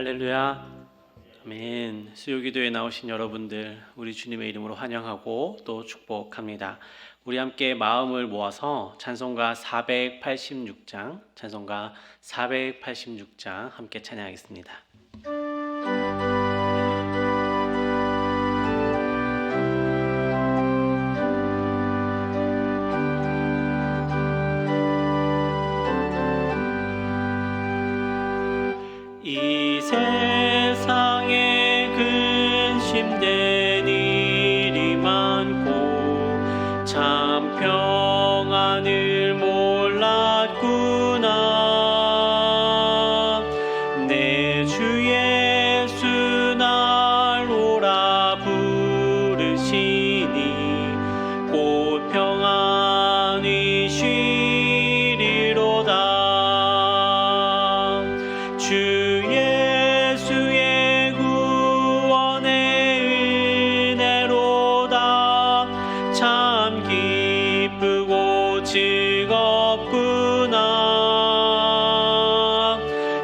할렐루야, 아멘. 수요기도에 나오신 여러분들, 우리 주님의 이름으로 환영하고 또 축복합니다. 우리 함께 마음을 모아서 찬송가 486장 함께 찬양하겠습니다. 이 세상에 근심된 일이 많고 참 평안을 몰랐구나. 내 주 예수 날 오라 부르시니 곧 평안히 쉬리로다. 주 예수의 구원의 은혜로다. 참 기쁘고 즐겁구나.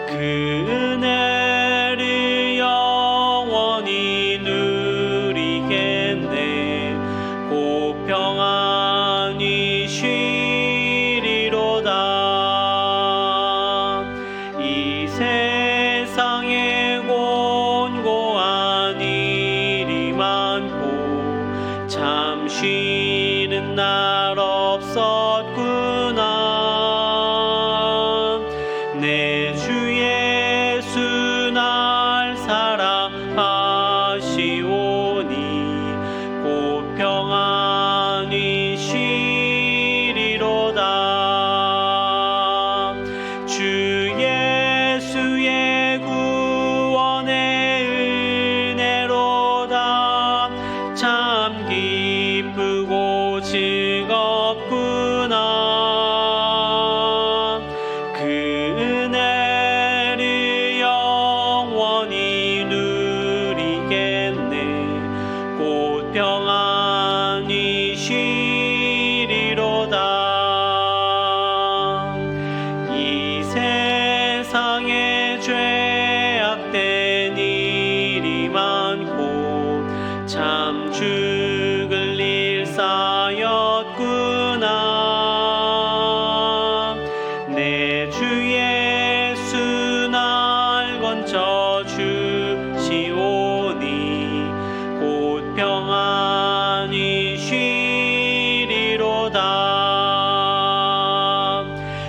그 은혜를 영원히 누리겠네. 곧 평안히 쉬리로다. 이 세상에 곤고한 일이 많고 참 쉬는 날 없었구나. 내 주 예수 날 사랑하시오니 곧 평안히 쉬리로다. 주 예수의 구원의 은혜로다. 참 기쁘고 즐겁구나. 그 은혜를 영원히 누리겠네. 곧 평안히 쉬리로다. 이 세상에 죄악된 일이 많고 참 죽을 일 쌓였구나. 내 주 예수 날 건져 주시오니 곧 평안히 쉬리로다.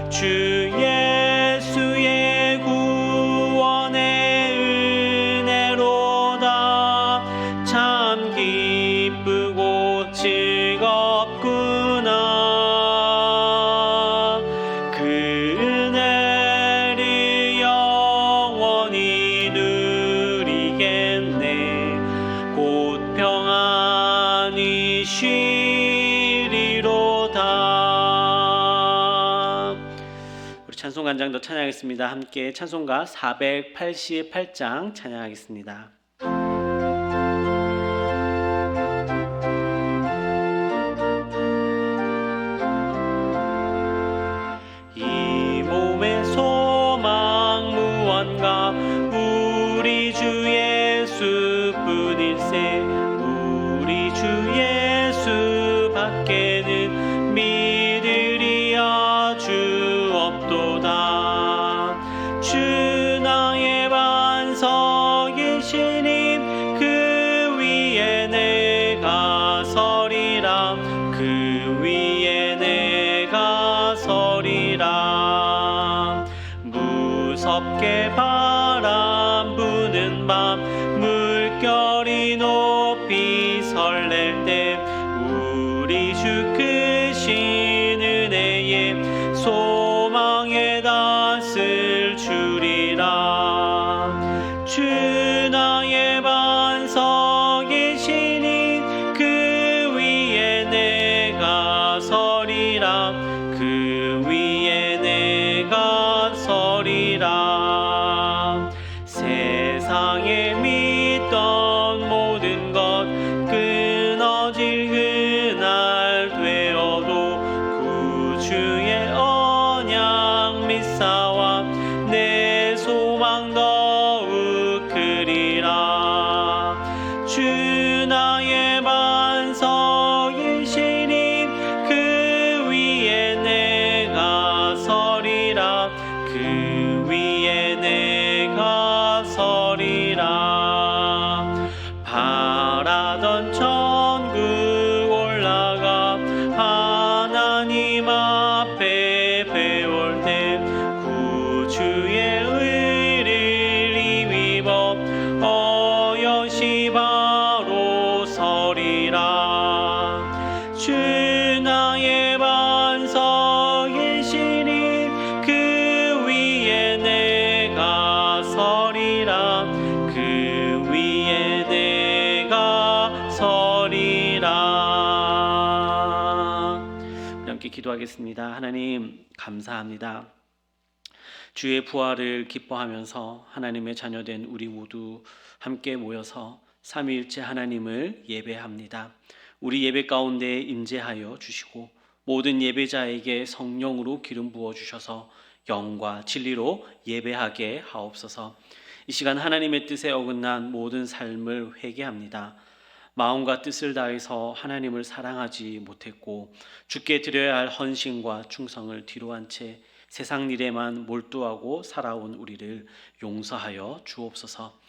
주 예수의 구원의 은혜로다. 참 기쁘고 즐겁구나. 그 은혜를 영원히 누리겠네. 곧 평안히 쉬리로다. 우리 찬송간장도 찬양하겠습니다. 함께 찬송가 488장 찬양하겠습니다. 이 몸의 소망 무언가 우리 주 예수뿐일세. 우리 주 예수 밖에는 믿으리 아주 없도다. 주 나의 반석이시니 그 위에 내가 서리라. 그 위에 내가 서리라. 무섭게 바람 부는 밤 물결이 높이 설렐 때 우리 주 크신 은혜에 소망의 닷을 주리라. 주 나의 반석이시니 그 위에 내가 서리라. 그 위에 내가 서리라. 세상에 믿던 모든 것 끊어질 그날 되어도 구주의 언약 믿사와 내 소망 더욱 기도하겠습니다. 하나님 감사합니다. 주의 부활을 기뻐하면서 하나님의 자녀된 우리 모두 함께 모여서 삼위일체 하나님을 예배합니다. 우리 예배 가운데 임재하여 주시고 모든 예배자에게 성령으로 기름 부어 주셔서 영과 진리로 예배하게 하옵소서. 이 시간 하나님의 뜻에 어긋난 모든 삶을 회개합니다. 마음과 뜻을 다해서 하나님을 사랑하지 못했고 주께 드려야 할 헌신과 충성을 뒤로한 채 세상 일에만 몰두하고 살아온 우리를 용서하여 주옵소서.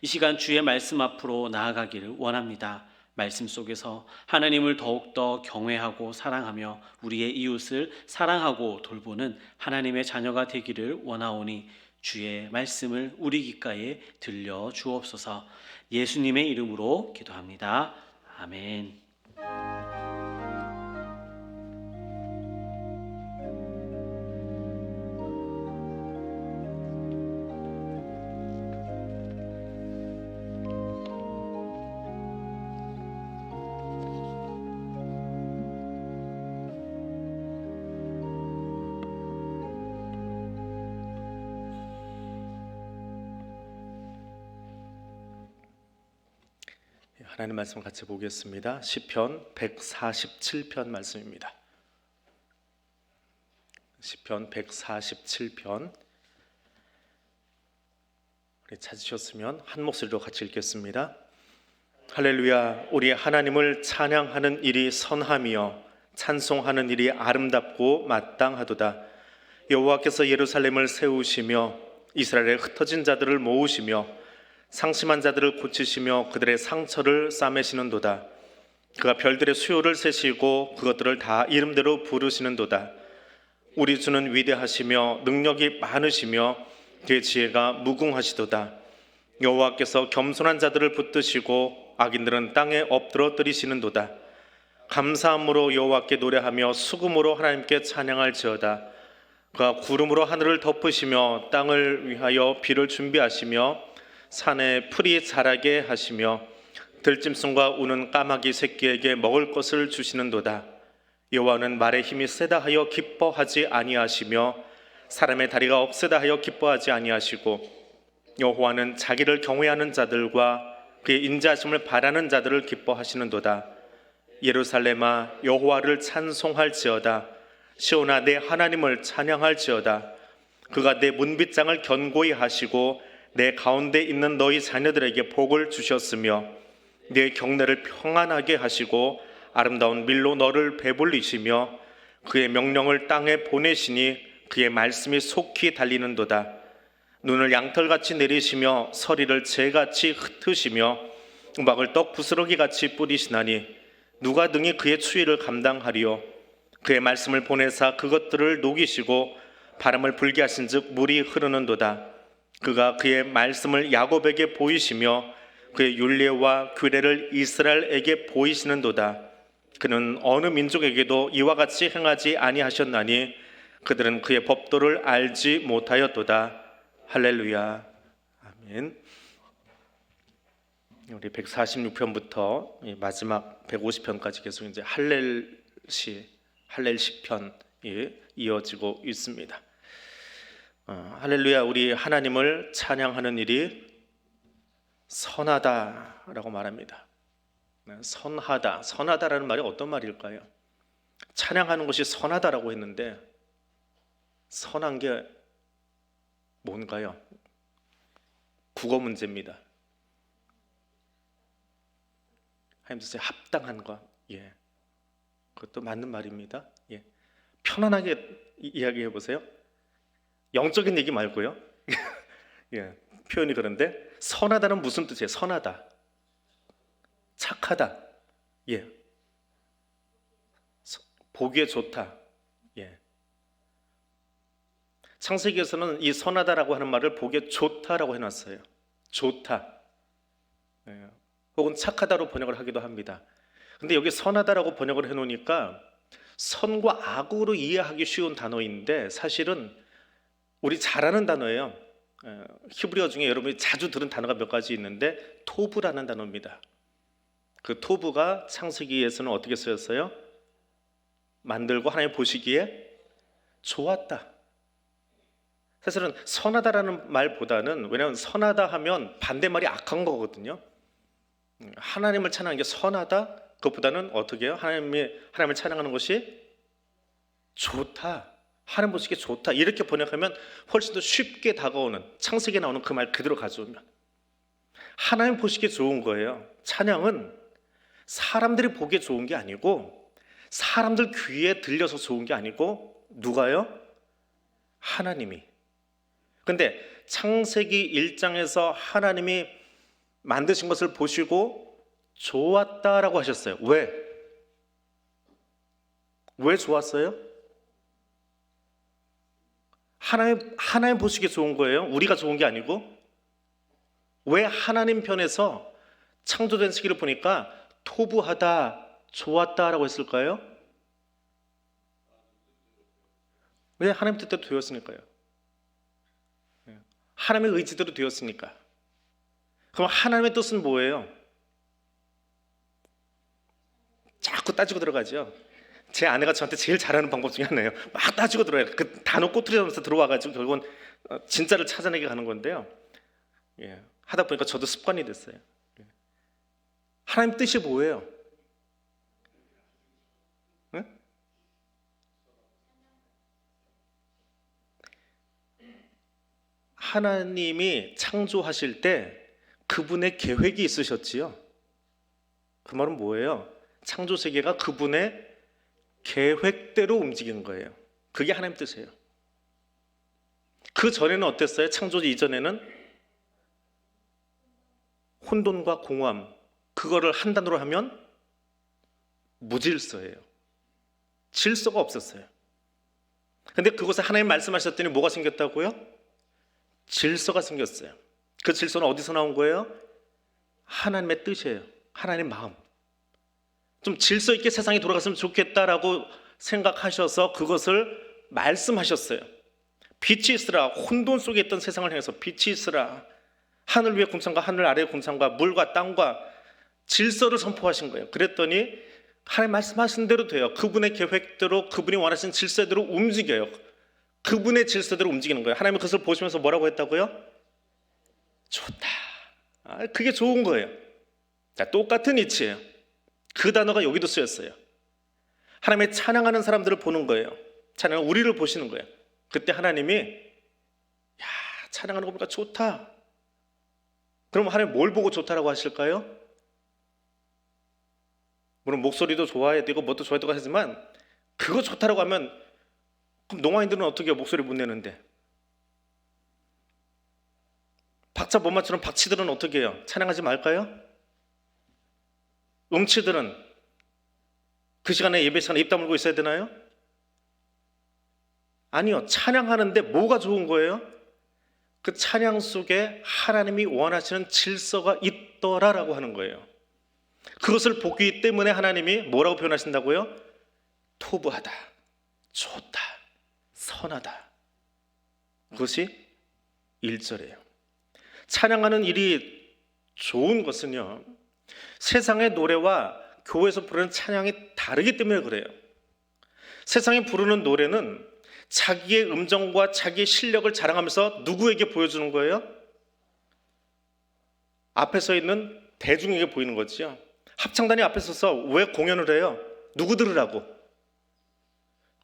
이 시간 주의 말씀 앞으로 나아가기를 원합니다. 말씀 속에서 하나님을 더욱더 경외하고 사랑하며 우리의 이웃을 사랑하고 돌보는 하나님의 자녀가 되기를 원하오니 주의 말씀을 우리 귓가에 들려 주옵소서. 예수님의 이름으로 기도합니다. 아멘. 하나님 말씀 같이 보겠습니다. 시편 147편 말씀입니다. 시편 147편 우리 찾으셨으면 한 목소리로 같이 읽겠습니다. 할렐루야. 우리 하나님을 찬양하는 일이 선함이요 찬송하는 일이 아름답고 마땅하도다. 여호와께서 예루살렘을 세우시며 이스라엘의 흩어진 자들을 모으시며 상심한 자들을 고치시며 그들의 상처를 싸매시는도다. 그가 별들의 수요를 세시고 그것들을 다 이름대로 부르시는도다. 우리 주는 위대하시며 능력이 많으시며 그의 지혜가 무궁하시도다. 여호와께서 겸손한 자들을 붙드시고 악인들은 땅에 엎드러뜨리시는도다. 감사함으로 여호와께 노래하며 수금으로 하나님께 찬양할지어다. 그가 구름으로 하늘을 덮으시며 땅을 위하여 비를 준비하시며 산에 풀이 자라게 하시며 들짐승과 우는 까마귀 새끼에게 먹을 것을 주시는도다. 여호와는 말의 힘이 세다 하여 기뻐하지 아니하시며 사람의 다리가 억세다 하여 기뻐하지 아니하시고 여호와는 자기를 경외하는 자들과 그의 인자하심을 바라는 자들을 기뻐하시는도다. 예루살렘아 여호와를 찬송할지어다. 시온아 내 하나님을 찬양할지어다. 그가 내 문빗장을 견고히 하시고 내 가운데 있는 너희 자녀들에게 복을 주셨으며 내 경내를 평안하게 하시고 아름다운 밀로 너를 배불리시며 그의 명령을 땅에 보내시니 그의 말씀이 속히 달리는도다. 눈을 양털같이 내리시며 서리를 재같이 흩으시며 우박을 떡 부스러기같이 뿌리시나니 누가 능히 그의 추위를 감당하리요. 그의 말씀을 보내사 그것들을 녹이시고 바람을 불게 하신즉 물이 흐르는도다. 그가 그의 말씀을 야곱에게 보이시며 그의 율례와 규례를 이스라엘에게 보이시는도다. 그는 어느 민족에게도 이와 같이 행하지 아니하셨나니 그들은 그의 법도를 알지 못하였도다. 할렐루야. 아멘. 우리 146편부터 마지막 150편까지 계속 이제 할렐 시편이 이어지고 있습니다. 할렐루야. 우리 하나님을 찬양하는 일이 선하다라고 말합니다. 선하다. 선하다라는 말이 어떤 말일까요? 찬양하는 것이 선하다라고 했는데 선한 게 뭔가요? 국어 문제입니다. 하나님 뜻에 합당한 것. 예. 그것도 맞는 말입니다. 예. 편안하게 이야기해 보세요. 영적인 얘기 말고요. 예, 표현이 그런데 선하다는 무슨 뜻이에요? 선하다, 착하다, 예, 보기에 좋다. 예. 창세기에서는 이 선하다라고 하는 말을 보기에 좋다라고 해놨어요. 좋다, 예. 혹은 착하다로 번역을 하기도 합니다. 근데 여기 선하다라고 번역을 해놓으니까 선과 악으로 이해하기 쉬운 단어인데 사실은 우리 잘 아는 단어예요. 히브리어 중에 여러분이 자주 들은 단어가 몇 가지 있는데 토브라는 단어입니다. 그 토브가 창세기에서는 어떻게 쓰였어요? 만들고 하나님 보시기에 좋았다. 사실은 선하다라는 말보다는, 왜냐하면 선하다 하면 반대말이 악한 거거든요. 하나님을 찬양하는 게 선하다, 그것보다는 어떻게 해요? 하나님을 찬양하는 것이 좋다, 하나님 보시기에 좋다, 이렇게 번역하면 훨씬 더 쉽게 다가오는, 창세기에 나오는 그 말 그대로 가져오면 하나님 보시기에 좋은 거예요. 찬양은 사람들이 보기에 좋은 게 아니고, 사람들 귀에 들려서 좋은 게 아니고, 누가요? 하나님이. 근데 창세기 1장에서 하나님이 만드신 것을 보시고 좋았다라고 하셨어요. 왜 좋았어요? 하나님 보시기에 좋은 거예요. 우리가 좋은 게 아니고. 왜 하나님 편에서 창조된 시기를 보니까 토부하다, 좋았다라고 했을까요? 왜? 하나님 뜻대로 되었으니까요. 하나님의 의지대로 되었으니까. 그럼 하나님의 뜻은 뭐예요? 자꾸 따지고 들어가죠. 제 아내가 저한테 제일 잘하는 방법 중에 하나예요. 막 따지고 들어요. 그 단어 꼬투리하면서 들어와가지고 결국은 진짜를 찾아내게 가는 건데요. 하다 보니까 저도 습관이 됐어요. 하나님 뜻이 뭐예요? 응? 하나님이 창조하실 때 그분의 계획이 있으셨지요. 그 말은 뭐예요? 창조 세계가 그분의 계획대로 움직이는 거예요. 그게 하나님 뜻이에요. 그 전에는 어땠어요? 창조 이전에는 혼돈과 공허함, 그거를 한 단어로 하면 무질서예요. 질서가 없었어요. 근데 그곳에 하나님 말씀하셨더니 뭐가 생겼다고요? 질서가 생겼어요. 그 질서는 어디서 나온 거예요? 하나님의 뜻이에요. 하나님의 마음. 좀 질서 있게 세상이 돌아갔으면 좋겠다라고 생각하셔서 그것을 말씀하셨어요. 빛이 있으라. 혼돈 속에 있던 세상을 향해서 빛이 있으라. 하늘 위의 공창과 하늘 아래의 공창과 물과 땅과 질서를 선포하신 거예요. 그랬더니 하나님 말씀하신 대로 돼요. 그분의 계획대로, 그분이 원하신 질서대로 움직여요. 그분의 질서대로 움직이는 거예요. 하나님은 그것을 보시면서 뭐라고 했다고요? 좋다. 그게 좋은 거예요. 자, 똑같은 이치예요. 그 단어가 여기도 쓰였어요. 하나님의 찬양하는 사람들을 보는 거예요. 찬양은 우리를 보시는 거예요. 그때 하나님이 찬양하는 거 보니까 좋다. 그럼 하나님 뭘 보고 좋다라고 하실까요? 물론 목소리도 좋아야 되고 뭣도 좋아야 되고 하지만 그거 좋다라고 하면 그럼 농아인들은 어떻게 해요? 목소리 못 내는데. 박자 못 맞추는 박치들은 어떻게 해요? 찬양하지 말까요? 음치들은 그 시간에 예배 시간에 입 다물고 있어야 되나요? 아니요. 찬양하는데 뭐가 좋은 거예요? 그 찬양 속에 하나님이 원하시는 질서가 있더라라고 하는 거예요. 그것을 보기 때문에 하나님이 뭐라고 표현하신다고요? 토부하다, 좋다, 선하다. 그것이 1절이에요. 찬양하는 일이 좋은 것은요, 세상의 노래와 교회에서 부르는 찬양이 다르기 때문에 그래요. 세상에 부르는 노래는 자기의 음정과 자기의 실력을 자랑하면서 누구에게 보여주는 거예요? 앞에 서 있는 대중에게 보이는 거죠. 합창단이 앞에 서서 왜 공연을 해요? 누구 들으라고?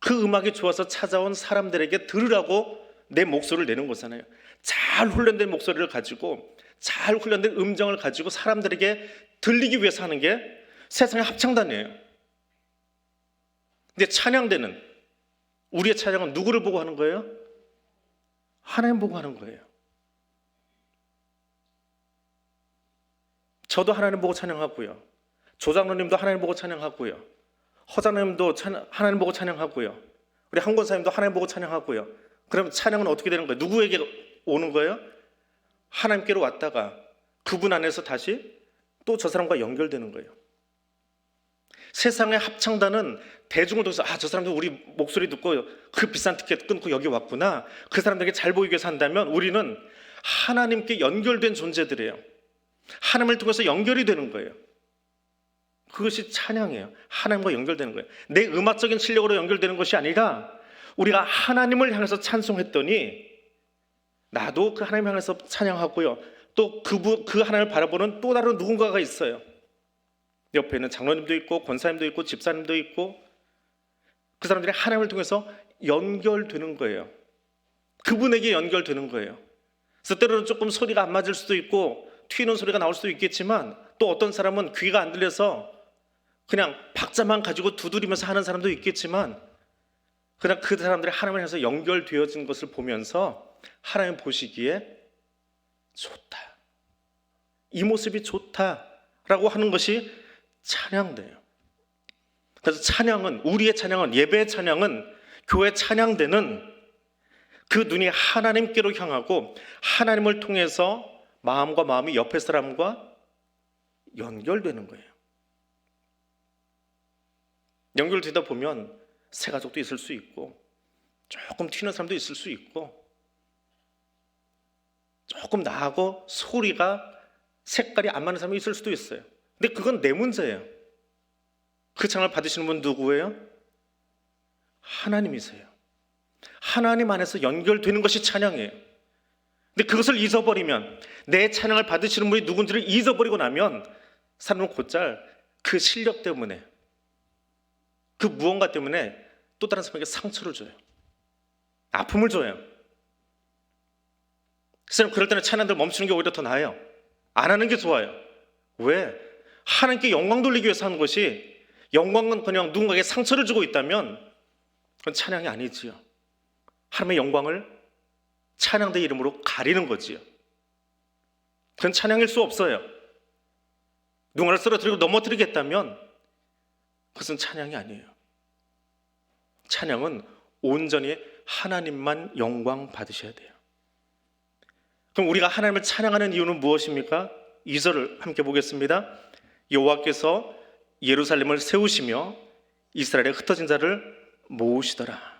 그 음악이 좋아서 찾아온 사람들에게 들으라고 내 목소리를 내는 거잖아요. 잘 훈련된 목소리를 가지고, 잘 훈련된 음정을 가지고 사람들에게 들리기 위해서 하는 게 세상의 합창단이에요. 근데 찬양대는, 우리의 찬양은 누구를 보고 하는 거예요? 하나님 보고 하는 거예요. 저도 하나님 보고 찬양하고요. 조장로님도 하나님 보고 찬양하고요. 허장로님도 하나님 보고 찬양하고요. 우리 한 권사님도 하나님 보고 찬양하고요. 그럼 찬양은 어떻게 되는 거예요? 누구에게 오는 거예요? 하나님께로 왔다가 그분 안에서 다시 또 저 사람과 연결되는 거예요. 세상의 합창단은 대중을 통해서 저 사람도 우리 목소리 듣고 그 비싼 티켓 끊고 여기 왔구나. 그 사람들에게 잘 보이기 위해서 한다면 우리는 하나님께 연결된 존재들이에요. 하나님을 통해서 연결이 되는 거예요. 그것이 찬양이에요. 하나님과 연결되는 거예요. 내 음악적인 실력으로 연결되는 것이 아니라 우리가 하나님을 향해서 찬송했더니 나도 그 하나님을 향해서 찬양하고요. 또 그 하나님을 바라보는 또 다른 누군가가 있어요. 옆에는 장로님도 있고 권사님도 있고 집사님도 있고 그 사람들이 하나님을 통해서 연결되는 거예요. 그분에게 연결되는 거예요. 그래서 때로는 조금 소리가 안 맞을 수도 있고 튀는 소리가 나올 수도 있겠지만 또 어떤 사람은 귀가 안 들려서 그냥 박자만 가지고 두드리면서 하는 사람도 있겠지만 그냥 그 사람들이 하나님을 향해서 연결되어진 것을 보면서 하나님 보시기에 좋다, 이 모습이 좋다라고 하는 것이 찬양돼요. 그래서 찬양은, 우리의 찬양은, 예배의 찬양은, 교회 찬양대는 그 눈이 하나님께로 향하고 하나님을 통해서 마음과 마음이 옆에 사람과 연결되는 거예요. 연결되다 보면 새 가족도 있을 수 있고 조금 튀는 사람도 있을 수 있고 조금 나하고 소리가 색깔이 안 맞는 사람이 있을 수도 있어요. 근데 그건 내 문제예요. 그 찬양을 받으시는 분 누구예요? 하나님이세요. 하나님 안에서 연결되는 것이 찬양이에요. 근데 그것을 잊어버리면, 내 찬양을 받으시는 분이 누군지를 잊어버리고 나면 사람은 곧잘 그 실력 때문에, 그 무언가 때문에 또 다른 사람에게 상처를 줘요. 아픔을 줘요. 그래서 그럴 때는 찬양들 멈추는 게 오히려 더 나아요. 안 하는 게 좋아요. 왜? 하나님께 영광 돌리기 위해서 하는 것이, 영광은 그냥 누군가에게 상처를 주고 있다면 그건 찬양이 아니지요. 하나님의 영광을 찬양대 이름으로 가리는 거지요. 그건 찬양일 수 없어요. 누군가를 쓰러뜨리고 넘어뜨리겠다면 그것은 찬양이 아니에요. 찬양은 온전히 하나님만 영광 받으셔야 돼요. 그럼 우리가 하나님을 찬양하는 이유는 무엇입니까? 2절을 함께 보겠습니다. 여호와께서 예루살렘을 세우시며 이스라엘의 흩어진 자를 모으시더라.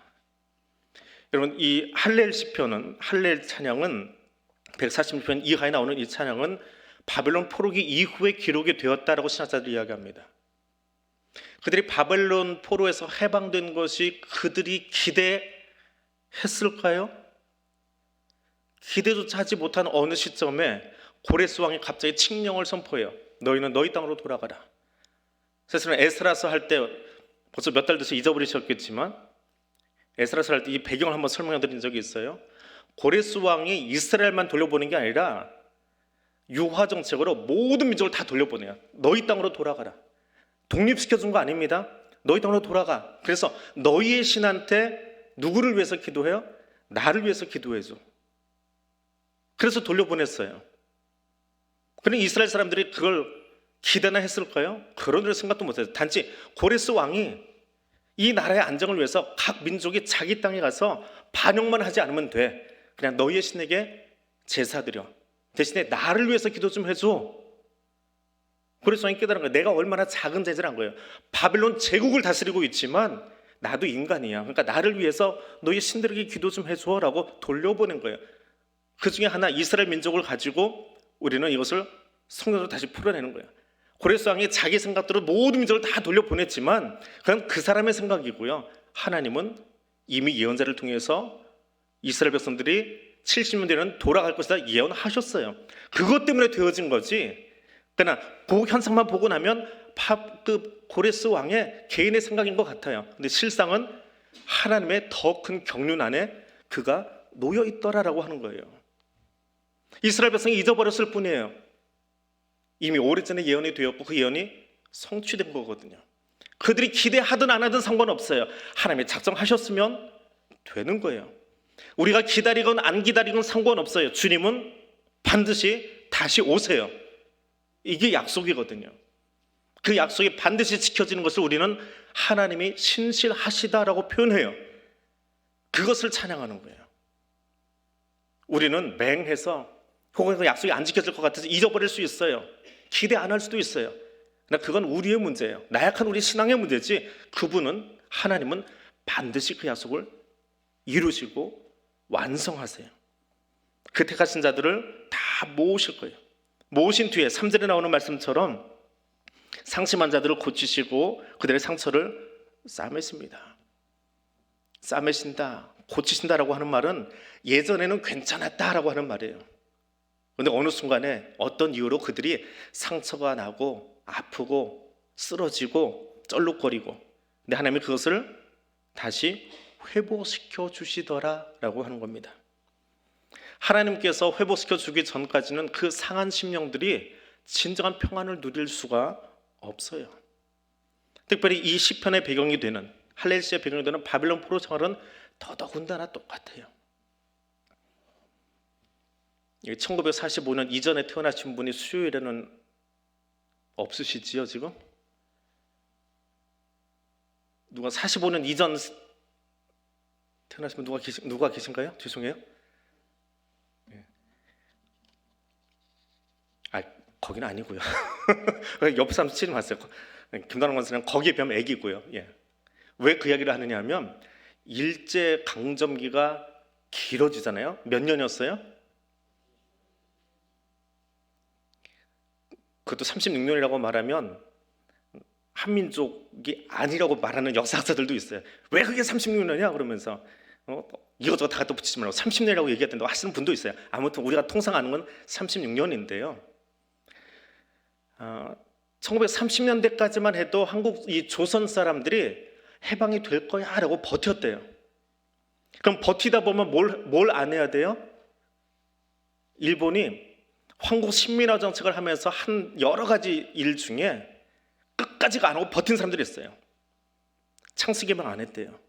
여러분, 이 할렐 시편은, 할렐 찬양은 146편 이하에 나오는 이 찬양은 바벨론 포로기 이후에 기록이 되었다라고 신학자들이 이야기합니다. 그들이 바벨론 포로에서 해방된 것이 그들이 기대했을까요? 기대조차 하지 못한 어느 시점에 고레스 왕이 갑자기 칙령을 선포해요. 너희는 너희 땅으로 돌아가라. 사실은 에스라서 할 때 벌써 몇 달 돼서 잊어버리셨겠지만 에스라서 할 때 이 배경을 한번 설명해 드린 적이 있어요. 고레스 왕이 이스라엘만 돌려보는 게 아니라 유화 정책으로 모든 민족을 다 돌려보내요. 너희 땅으로 돌아가라. 독립시켜준 거 아닙니다. 너희 땅으로 돌아가. 그래서 너희의 신한테 누구를 위해서 기도해요? 나를 위해서 기도해줘. 그래서 돌려보냈어요. 그런데 이스라엘 사람들이 그걸 기대나 했을까요? 그런 생각도 못했어요. 단지 고레스 왕이 이 나라의 안정을 위해서 각 민족이 자기 땅에 가서 반역만 하지 않으면 돼. 그냥 너희의 신에게 제사드려. 대신에 나를 위해서 기도 좀 해줘. 고레스 왕이 깨달은 거예요. 내가 얼마나 작은 제재를 한 거예요. 바벨론 제국을 다스리고 있지만 나도 인간이야. 그러니까 나를 위해서 너희 신들에게 기도 좀 해줘라고 돌려보낸 거예요. 그 중에 하나, 이스라엘 민족을 가지고 우리는 이것을 성경으로 다시 풀어내는 거예요. 고레스 왕이 자기 생각대로 모든 민족을 다 돌려보냈지만 그건 그 사람의 생각이고요. 하나님은 이미 예언자를 통해서 이스라엘 백성들이 70년 뒤에는 돌아갈 것이다 예언하셨어요. 그것 때문에 되어진 거지. 그러나 그 현상만 보고 나면 그 고레스 왕의 개인의 생각인 것 같아요. 근데 실상은 하나님의 더 큰 경륜 안에 그가 놓여 있더라라고 하는 거예요. 이스라엘 백성이 잊어버렸을 뿐이에요. 이미 오래전에 예언이 되었고 그 예언이 성취된 거거든요. 그들이 기대하든 안 하든 상관없어요. 하나님이 작정하셨으면 되는 거예요. 우리가 기다리건 안 기다리건 상관없어요. 주님은 반드시 다시 오세요. 이게 약속이거든요. 그 약속이 반드시 지켜지는 것을 우리는 하나님이 신실하시다라고 표현해요. 그것을 찬양하는 거예요. 우리는 맹해서 혹은 그 약속이 안 지켜질 것 같아서 잊어버릴 수 있어요. 기대 안 할 수도 있어요. 그러나 그건 우리의 문제예요. 나약한 우리 신앙의 문제지, 그분은, 하나님은 반드시 그 약속을 이루시고 완성하세요. 그 택하신 자들을 다 모으실 거예요. 모으신 뒤에 3절에 나오는 말씀처럼 상심한 자들을 고치시고 그들의 상처를 싸매십니다. 싸매신다, 고치신다라고 하는 말은 예전에는 괜찮았다라고 하는 말이에요. 그런데 어느 순간에 어떤 이유로 그들이 상처가 나고 아프고 쓰러지고 쩔룩거리고, 근데 하나님이 그것을 다시 회복시켜 주시더라라고 하는 겁니다. 하나님께서 회복시켜 주기 전까지는 그 상한 심령들이 진정한 평안을 누릴 수가 없어요. 특별히 이 시편의 배경이 되는, 할렐시아의 배경이 되는 바빌론 포로 생활은 더더군다나 똑같아요. 1945년 이전에 태어나신 분이 수요일에는 없으시지요 지금? 누가 45년 이전 태어나신 분 누가 계신가요? 죄송해요. 거기는 아니고요. 옆 사람 치지 마세요. 김단원 권사는 거기에 비하면 애기고요. 왜 그 이야기를 하느냐 하면 일제 강점기가 길어지잖아요. 몇 년이었어요? 그것도 36년이라고 말하면 한민족이 아니라고 말하는 역사학자들도 있어요. 왜 그게 36년이야? 그러면서 이것저것 다 갖다 붙이지 말고 30년이라고 얘기했다고 하시는 분도 있어요. 아무튼 우리가 통상 아는 건 36년인데요. 1930년대까지만 해도 한국 이 조선 사람들이 해방이 될 거야라고 버텼대요. 그럼 버티다 보면 뭘 안 해야 돼요? 일본이 황국 식민화 정책을 하면서 한 여러 가지 일 중에 끝까지가 안 하고 버틴 사람들이 있어요. 창씨 개방 안 했대요.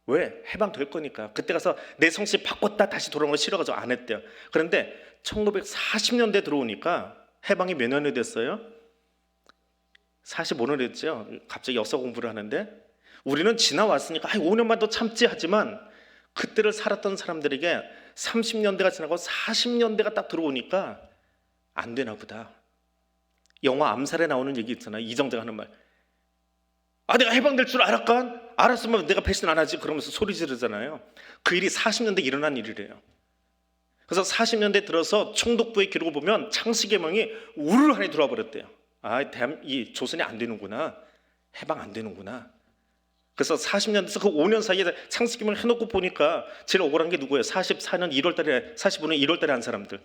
왜? 해방될 거니까. 그때 가서 내 성씨 바꿨다 다시 돌아오는 거 싫어가지고 안 했대요. 그런데 1940년대 들어오니까 해방이 몇 년이 됐어요? 45년 됐죠. 갑자기 역사 공부를 하는데 우리는 지나왔으니까 5년만 더 참지 하지만 그때를 살았던 사람들에게 30년대가 지나고 40년대가 딱 들어오니까 안 되나 보다. 영화 암살에 나오는 얘기 있잖아요. 이정재가 하는 말. 내가 해방될 줄 알았건? 알았으면 내가 배신 안 하지. 그러면서 소리 지르잖아요. 그 일이 40년대 일어난 일이래요. 그래서 40년대 들어서 총독부의 기록을 보면 창씨개명이 우르르 들어와 버렸대요. 이 조선이 안 되는구나. 해방 안 되는구나. 그래서 40년대에서 그 5년 사이에 창씨개명을 해놓고 보니까 제일 억울한 게 누구예요? 44년 1월달에 45년 1월달에 한 사람들.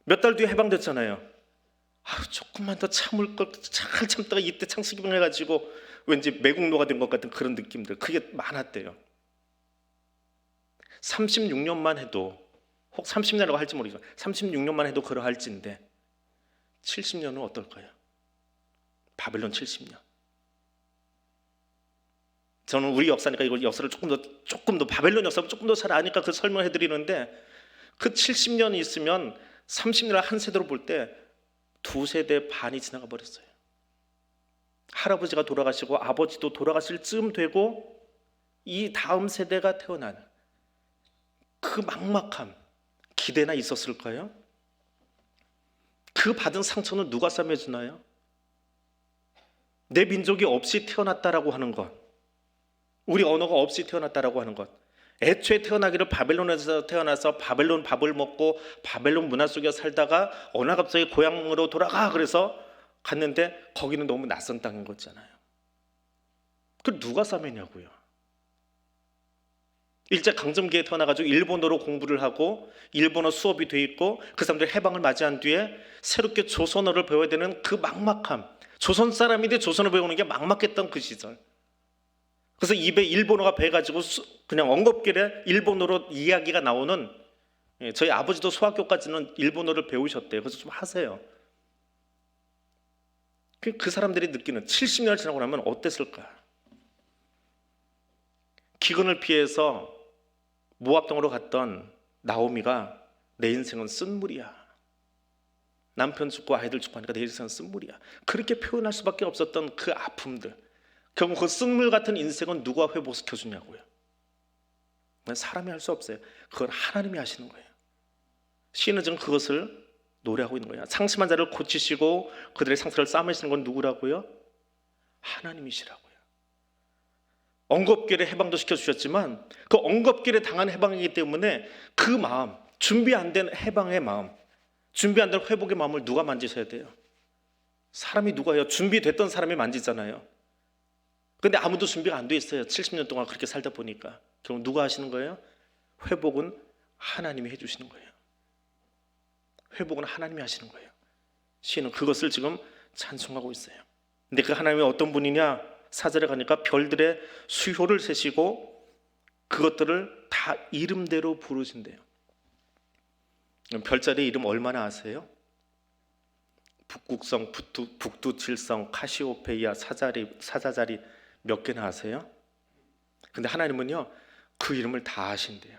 몇 달 뒤에 해방됐잖아요. 조금만 더 참을 걸 잘 참다가 이때 창씨개명 해가지고 왠지 매국노가 된 것 같은 그런 느낌들, 그게 많았대요. 36년만 해도, 혹 30년이라고 할지 모르겠어요. 36년만 해도 그러할진데 70년은 어떨까요? 바벨론 70년. 저는 우리 역사니까 이걸 역사를 조금 더 바벨론 역사를 조금 더 잘 아니까 그 설명해 드리는데, 그 70년이 있으면 30년을 한 세대로 볼 때 2세대 반이 지나가 버렸어요. 할아버지가 돌아가시고 아버지도 돌아가실 쯤 되고 이 다음 세대가 태어나는 그 막막함, 기대나 있었을까요? 그 받은 상처는 누가 싸매주나요? 내 민족이 없이 태어났다라고 하는 것, 우리 언어가 없이 태어났다라고 하는 것, 애초에 태어나기를 바벨론에서 태어나서 바벨론 밥을 먹고 바벨론 문화 속에 살다가 어느 날 갑자기 고향으로 돌아가 그래서 갔는데 거기는 너무 낯선 땅인 거잖아요. 그걸 누가 싸매냐고요. 일제 강점기에 태어나가지고 일본어로 공부를 하고 일본어 수업이 돼 있고 그 사람들이 해방을 맞이한 뒤에 새롭게 조선어를 배워야 되는 그 막막함, 조선 사람인데 조선어 배우는 게 막막했던 그 시절. 그래서 입에 일본어가 배가지고 그냥 엉겁길에 일본어로 이야기가 나오는, 저희 아버지도 소학교까지는 일본어를 배우셨대요. 그래서 좀 하세요. 그 사람들이 느끼는 70년을 지나고 나면 어땠을까? 기근을 피해서 모압 땅으로 갔던 나오미가 내 인생은 쓴물이야. 남편 죽고 아이들 죽고 하니까 내 인생은 쓴물이야. 그렇게 표현할 수밖에 없었던 그 아픔들, 결국 그 쓴물 같은 인생은 누가 회복시켜 주냐고요. 사람이 할 수 없어요. 그건 하나님이 하시는 거예요. 시인은 지금 그것을 노래하고 있는 거예요. 상심한 자를 고치시고 그들의 상처를 싸매시는 건 누구라고요? 하나님이시라고요. 엉겁길에 해방도 시켜주셨지만 그 엉겁길에 당한 해방이기 때문에 그 마음, 준비 안 된 해방의 마음, 준비 안 된 회복의 마음을 누가 만지셔야 돼요? 사람이 누가요? 준비됐던 사람이 만지잖아요. 근데 아무도 준비가 안 돼 있어요. 70년 동안 그렇게 살다 보니까. 그럼 누가 하시는 거예요? 회복은 하나님이 해주시는 거예요. 회복은 하나님이 하시는 거예요. 시인은 그것을 지금 찬송하고 있어요. 근데 그 하나님이 어떤 분이냐? 4절에 가니까 별들의 수효를 세시고 그것들을 다 이름대로 부르신대요. 별자리의 이름 얼마나 아세요? 북극성, 북두칠성, 카시오페이아, 사자자리 몇 개나 아세요? 근데 하나님은요 그 이름을 다 아신대요.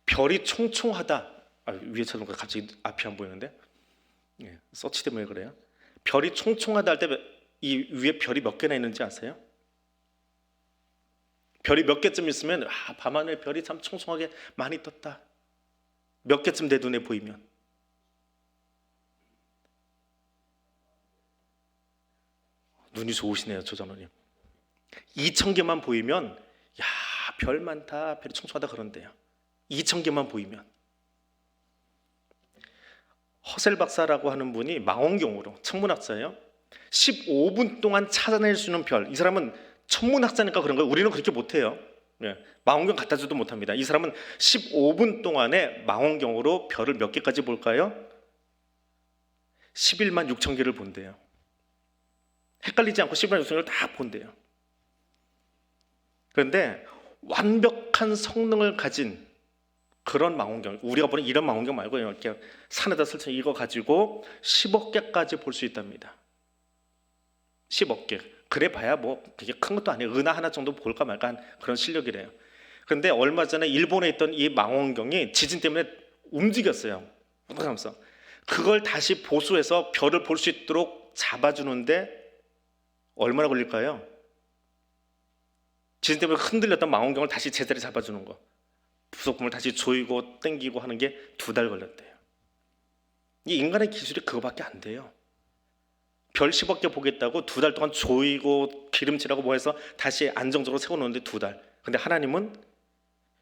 별이 총총하다. 위에 찾아보니까 갑자기 앞이 안 보이는데 서치 때문에 그래요. 별이 총총하다 할 때 이 위에 별이 몇 개나 있는지 아세요? 별이 몇 개쯤 있으면 밤하늘 별이 참 총총하게 많이 떴다. 몇 개쯤 내 눈에 보이면? 눈이 좋으시네요, 조장로님. 2,000개만 보이면 야, 별 많다, 별이 총총하다 그런데요. 2,000개만 보이면. 허셀 박사라고 하는 분이 망원경으로, 천문학자예요. 15분 동안 찾아낼 수 있는 별. 이 사람은 천문학자니까 그런 거예요. 우리는 그렇게 못해요. 망원경 갖다 줘도 못합니다. 이 사람은 15분 동안에 망원경으로 별을 몇 개까지 볼까요? 11만 6천 개를 본대요. 헷갈리지 않고 11만 6천 개를 다 본대요. 그런데 완벽한 성능을 가진 그런 망원경, 우리가 보는 이런 망원경 말고 이렇게 산에다 설치 이거 가지고 10억 개까지 볼 수 있답니다. 10억 개. 그래 봐야 뭐 되게 큰 것도 아니에요. 은하 하나 정도 볼까 말까 한 그런 실력이래요. 그런데 얼마 전에 일본에 있던 이 망원경이 지진 때문에 움직였어요. 그러면서 그걸 다시 보수해서 별을 볼 수 있도록 잡아주는데 얼마나 걸릴까요? 지진 때문에 흔들렸던 망원경을 다시 제자리 잡아주는 거, 부속품을 다시 조이고 당기고 하는 게 2달 걸렸대요. 이 인간의 기술이 그거밖에 안 돼요. 별 10억 개 보겠다고 2달 동안 조이고 기름칠하고 뭐 해서 다시 안정적으로 세워놓는데 2달. 근데 하나님은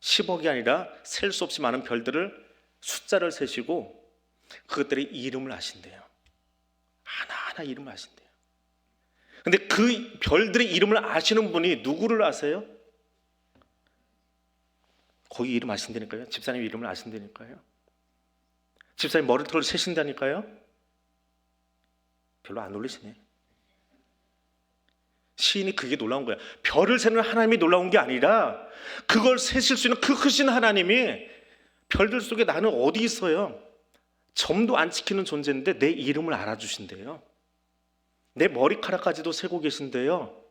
10억이 아니라 셀 수 없이 많은 별들을 숫자를 세시고 그것들의 이름을 아신대요. 하나하나 이름을 아신대요. 근데 그 별들의 이름을 아시는 분이 누구를 아세요? 거기 이름 아신다니까요. 집사님 이름을 아신다니까요. 집사님 머리털을 세신다니까요. 별로 안 놀리시네. 시인이 그게 놀라운 거야. 별을 세는 하나님이 놀라운 게 아니라 그걸 세실 수 있는 그 크신 하나님이 별들 속에 나는 어디 있어요? 점도 안 찍히는 존재인데 내 이름을 알아주신대요. 내 머리카락까지도 세고 계신대요.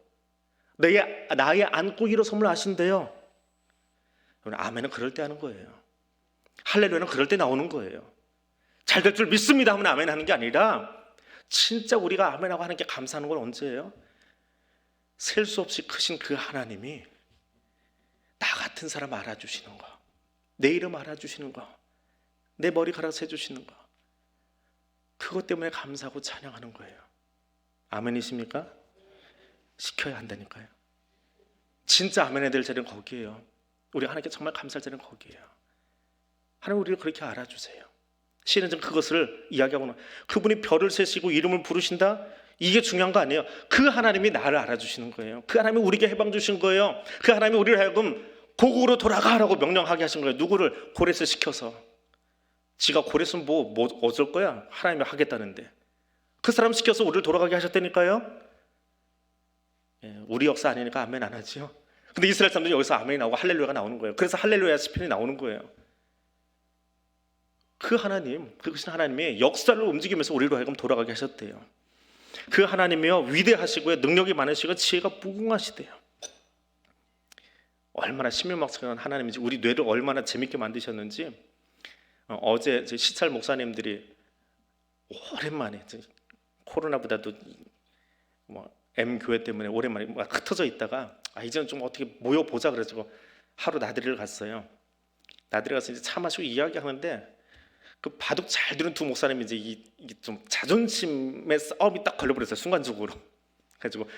나의 안고 일어섬을 아신대요. 아멘은 그럴 때 하는 거예요. 할렐루야는 그럴 때 나오는 거예요. 잘 될 줄 믿습니다 하면 아멘 하는 게 아니라 진짜 우리가 아멘하고 하는 게 감사하는 건 언제예요? 셀 수 없이 크신 그 하나님이 나 같은 사람 알아주시는 거, 내 이름 알아주시는 거, 내 머리카락 세주시는 거, 그것 때문에 감사하고 찬양하는 거예요. 아멘이십니까? 시켜야 한다니까요. 진짜 아멘해야 될 자리는 거기에요. 우리 하나님께 정말 감사할 자리는 거기에요. 하나님 우리를 그렇게 알아주세요. 시인은 지금 그것을 이야기하고는 그분이 별을 세시고 이름을 부르신다? 이게 중요한 거 아니에요. 그 하나님이 나를 알아주시는 거예요. 그 하나님이 우리에게 해방 주신 거예요. 그 하나님이 우리를 하여금 고국으로 돌아가라고 명령하게 하신 거예요. 누구를? 고레스 시켜서. 지가 고레스는 뭐 어쩔 거야? 하나님이 하겠다는데 그 사람 시켜서 우리를 돌아가게 하셨다니까요. 우리 역사 아니니까 아멘 안 하죠. 근데 이스라엘 사람들이 여기서 아멘이 나오고 할렐루야가 나오는 거예요. 그래서 할렐루야 시편이 나오는 거예요. 그 하나님, 그것은 하나님이 역사를 움직이면서 우리로 하여금 돌아가게 하셨대요. 그 하나님이요 위대하시고요 능력이 많으시고 지혜가 무궁하시대요. 얼마나 신묘막측한 하나님인지, 우리 뇌를 얼마나 재밌게 만드셨는지. 어제 시찰 목사님들이 오랜만에 코로나보다도 M 교회 때문에 오랜만에 흩어져 있다가 이제는 좀 어떻게 모여 보자 그래가지고 하루 나들이를 갔어요. 나들이 가서 이제 차 마시고 이야기하는데 그 바둑 잘 두는 두 목사님이 이제 이게 좀 자존심의 싸움이 딱 걸려버렸어요. 순간적으로. 그래가지고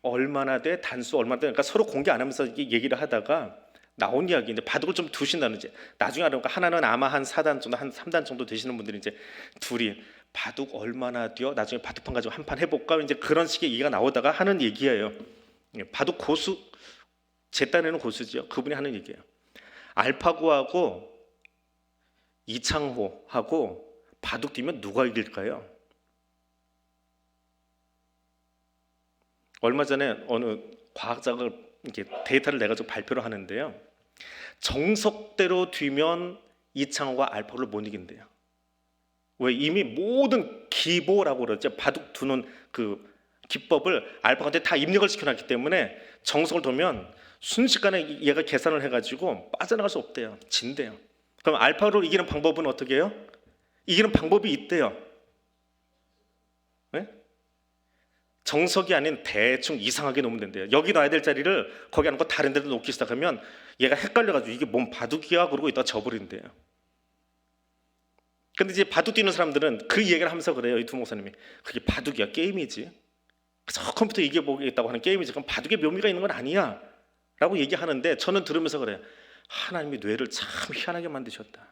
얼마나 돼 단수 얼마나 돼, 그러니까 서로 공개 안 하면서 얘기를 하다가 나온 이야기인데 바둑을 좀 두신다는 이제 나중에 알아보니까 하나는 아마 한 4단 정도 한 3단 정도 되시는 분들이 이제 둘이 바둑 얼마나 뛰어? 나중에 바둑판 가지고 한 판 해볼까? 이제 그런 식의 얘기가 나오다가 하는 얘기예요. 바둑 고수 제 딴에는 고수죠. 그분이 하는 얘기예요. 알파고하고 이창호하고 바둑 뛰면 누가 이길까요? 얼마 전에 어느 과학자가 이렇게 데이터를 내가지고 발표를 하는데요. 정석대로 뒤면 이창호가 알파고를 못 이긴대요. 왜? 이미 모든 기보라고 그러죠. 바둑 두는 그 기법을 알파고한테 다 입력을 시켜놨기 때문에 정석을 두면 순식간에 얘가 계산을 해가지고 빠져나갈 수 없대요. 진대요. 그럼 알파고를 이기는 방법은 어떻게 해요? 이기는 방법이 있대요. 네? 정석이 아닌 대충 이상하게 놓으면 된대요. 여기 놔야 될 자리를 거기 안 놓고 다른 데로 놓기 시작하면 얘가 헷갈려가지고 이게 뭔 바둑이야 그러고 있다가 져버린대요. 근데 이제 바둑 뛰는 사람들은 그 얘기를 하면서 그래요. 이 두 목사님이 그게 바둑이야, 게임이지. 그래서 컴퓨터 이겨보겠다고 하는 게임이지. 그럼 바둑에 묘미가 있는 건 아니야 라고 얘기하는데 저는 들으면서 그래요. 하나님이 뇌를 참 희한하게 만드셨다.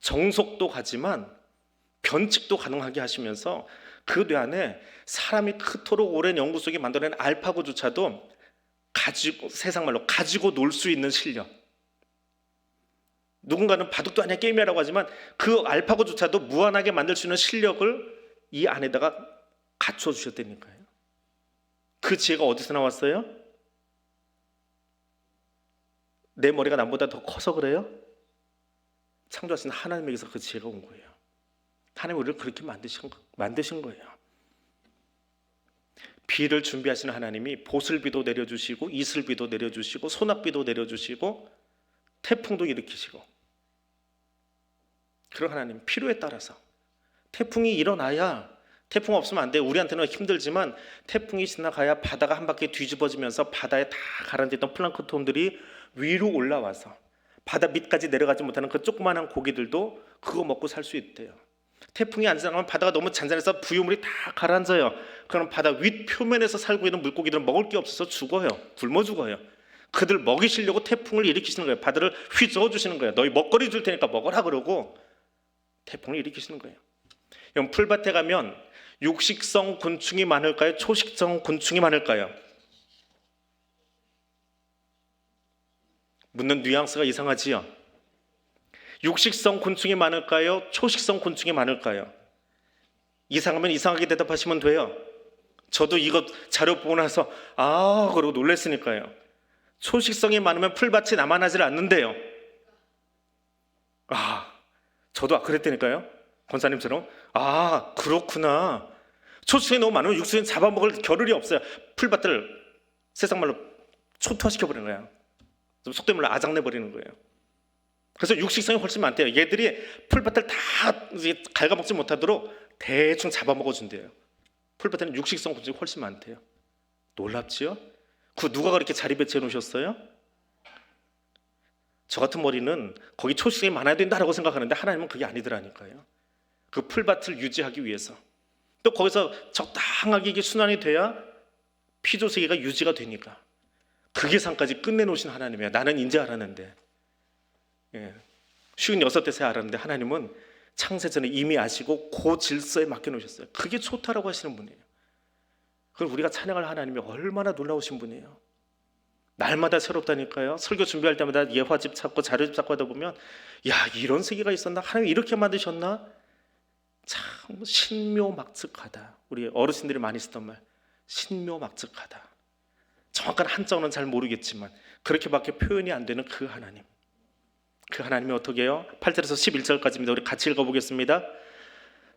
정석도 가지만 변칙도 가능하게 하시면서 그 뇌 안에 사람이 그토록 오랜 연구 속에 만들어낸 알파고조차도 가지고, 세상 말로 가지고 놀 수 있는 실력. 누군가는 바둑도 아니야 게임이라고 하지만 그 알파고조차도 무한하게 만들 수 있는 실력을 이 안에다가 갖춰 주셨다니까요. 그 지혜가 어디서 나왔어요? 내 머리가 남보다 더 커서 그래요? 창조하신 하나님에게서 그 지혜가 온 거예요. 하나님 우리를 그렇게 만드신 거예요. 비를 준비하시는 하나님이 보슬비도 내려주시고 이슬비도 내려주시고 소낙비도 내려주시고 태풍도 일으키시고 그런 하나님 필요에 따라서 태풍이 일어나야 태풍 없으면 안 돼요. 우리한테는 힘들지만 태풍이 지나가야 바다가 한 바퀴 뒤집어지면서 바다에 다 가라앉았던 플랑크톤들이 위로 올라와서 바다 밑까지 내려가지 못하는 그 조그마한 고기들도 그거 먹고 살 수 있대요. 태풍이 안 지나가면 바다가 너무 잔잔해서 부유물이 다 가라앉아요. 그럼 바다 윗 표면에서 살고 있는 물고기들은 먹을 게 없어서 죽어요. 굶어 죽어요. 그들 먹이시려고 태풍을 일으키시는 거예요. 바다를 휘저어 주시는 거예요. 너희 먹거리 줄 테니까 먹어라 그러고 태풍을 일으키시는 거예요. 그럼 풀밭에 가면 육식성 곤충이 많을까요? 초식성 곤충이 많을까요? 묻는 뉘앙스가 이상하지요. 육식성 곤충이 많을까요? 초식성 곤충이 많을까요? 이상하면 이상하게 대답하시면 돼요. 저도 이거 자료 보고 나서 그러고 놀랐으니까요. 초식성이 많으면 풀밭이 남아나질 않는데요. 저도 그랬다니까요. 권사님처럼 그렇구나. 초식성이 너무 많으면 육수는 잡아먹을 겨를이 없어요. 풀밭을 세상 말로 초토화시켜버리는 거예요. 속된 말로 아작내버리는 거예요. 그래서 육식성이 훨씬 많대요. 얘들이 풀밭을 다 갉아먹지 못하도록 대충 잡아먹어준대요. 풀밭에는 육식성 곤충이 훨씬 많대요. 놀랍지요? 그 누가 그렇게 자리 배치해 놓으셨어요? 저 같은 머리는 거기 초식성이 많아야 된다라고 생각하는데 하나님은 그게 아니더라니까요. 그 풀밭을 유지하기 위해서 또 거기서 적당하게 이게 순환이 돼야 피조세계가 유지가 되니까 그 계산까지 끝내놓으신 하나님이야. 나는 이제 알았는데 56대에 알았는데 하나님은 창세전에 이미 아시고 그 질서에 맡겨놓으셨어요. 그게 초타라고 하시는 분이에요. 그걸 우리가 찬양할 하나님이 얼마나 놀라우신 분이에요. 날마다 새롭다니까요. 설교 준비할 때마다 예화집 찾고 자료집 찾고 하다 보면 이런 세계가 있었나? 하나님이 이렇게 만드셨나? 참 신묘막측하다. 우리 어르신들이 많이 쓰던 말 신묘막측하다. 정확한 한자어는 잘 모르겠지만 그렇게밖에 표현이 안 되는 그 하나님. 그 하나님이 어떻게 해요? 8절에서 11절까지입니다. 우리 같이 읽어보겠습니다.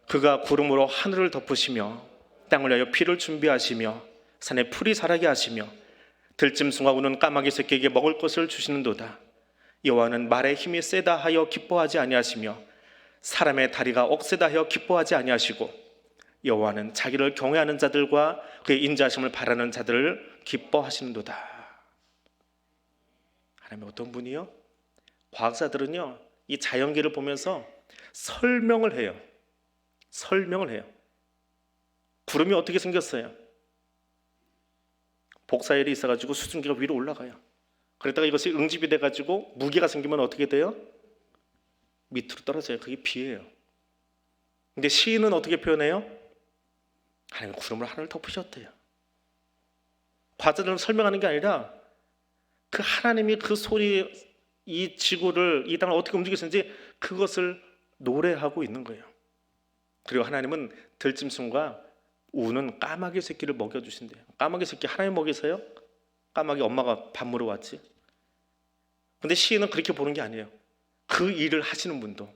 그가 구름으로 하늘을 덮으시며 땅을 위하여 비를 준비하시며 산에 풀이 자라게 하시며 들짐승과 우는 까마귀 새끼에게 먹을 것을 주시는도다. 여호와는 말의 힘이 세다 하여 기뻐하지 아니하시며 사람의 다리가 억세다 하여 기뻐하지 아니하시고 여호와는 자기를 경외하는 자들과 그의 인자하심을 바라는 자들을 기뻐하시는도다. 하나님이 어떤 분이요? 과학자들은요 이 자연계를 보면서 설명을 해요. 구름이 어떻게 생겼어요? 복사열이 있어가지고 수증기가 위로 올라가요. 그러다가 이것이 응집이 돼가지고 무게가 생기면 어떻게 돼요? 밑으로 떨어져요. 그게 비예요. 근데 시인은 어떻게 표현해요? 하나님 구름을 하늘을 덮으셨대요. 과자들을 설명하는 게 아니라 그 하나님이 그 소리, 이 지구를, 이 땅을 어떻게 움직이시는지 그것을 노래하고 있는 거예요. 그리고 하나님은 들짐승과 우는 까마귀 새끼를 먹여주신대요. 까마귀 새끼 하나님 먹이세요? 까마귀 엄마가 밥 물어 왔지. 근데 시인은 그렇게 보는 게 아니에요. 그 일을 하시는 분도,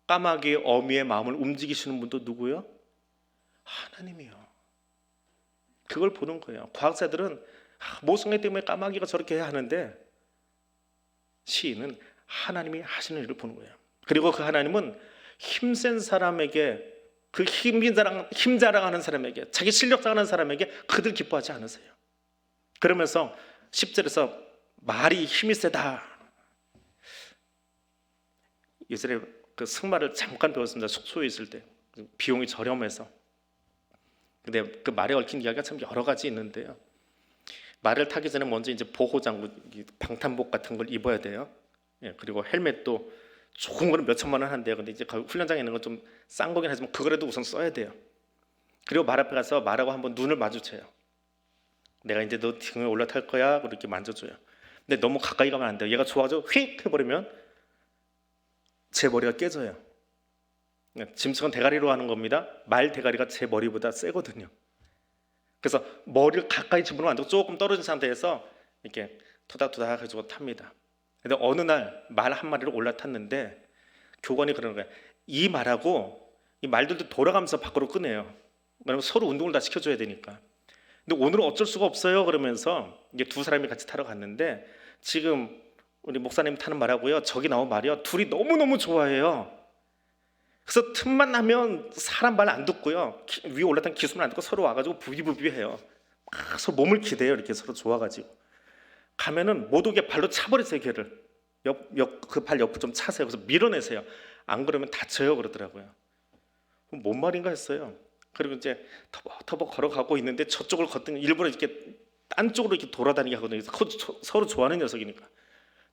까마귀의 어미의 마음을 움직이시는 분도 누구요? 하나님이요. 그걸 보는 거예요. 과학자들은 모성애 때문에 까마귀가 저렇게 해야 하는데 시인은 하나님이 하시는 일을 보는 거예요. 그리고 그 하나님은 힘센 사람에게, 그 힘 자랑하는 사람에게, 자기 실력 자랑하는 사람에게 그들 기뻐하지 않으세요. 그러면서 10절에서 말이 힘이 세다. 예전에 그 승마를 잠깐 배웠습니다. 숙소에 있을 때. 비용이 저렴해서. 근데 그 말에 얽힌 이야기가 참 여러 가지 있는데요. 말을 타기 전에 먼저 이제 보호장구, 방탄복 같은 걸 입어야 돼요. 예, 그리고 헬멧도 좋은 거는 몇 천만 원 한대요. 근데 이제 훈련장에 있는 건 좀 싼 거긴 하지만 그거라도 우선 써야 돼요. 그리고 말 앞에 가서 말하고 한번 눈을 마주쳐요. 내가 이제 너 등에 올라탈 거야. 그렇게 만져줘요. 근데 너무 가까이 가면 안 돼요. 얘가 좋아가지고 휙 해버리면 제 머리가 깨져요. 짐승은 대가리로 하는 겁니다. 말 대가리가 제 머리보다 세거든요. 그래서 머리를 가까이 집으면 안 되고 조금 떨어진 상태에서 이렇게 토닥토닥 해주고 탑니다. 근데 어느 날 말 한 마리를 올라탔는데 교관이 그러는 거예요. 이 말하고 이 말들도 돌아가면서 밖으로 끄네요. 왜냐면 서로 운동을 다 시켜줘야 되니까. 근데 오늘은 어쩔 수가 없어요. 그러면서 이게 두 사람이 같이 타러 갔는데 지금 우리 목사님 타는 말하고요, 저기 나온 말이요, 둘이 너무너무 좋아해요. 그래서 틈만 나면 사람 말 안 듣고요, 위에 올라탄 기수만 안 듣고 서로 와가지고 부비부비해요. 막 서로 몸을 기대요. 이렇게 서로 좋아가지고 가면은 못 오게 발로 차버리세요. 걔를 그 발 옆을 좀 차세요. 그래서 밀어내세요. 안 그러면 다쳐요. 그러더라고요. 뭔 말인가 했어요. 그리고 이제 터벅터벅 걸어가고 있는데 저쪽을 걷더니 일부러 이렇게 딴 쪽으로 이렇게 돌아다니게 하거든요. 서로 좋아하는 녀석이니까.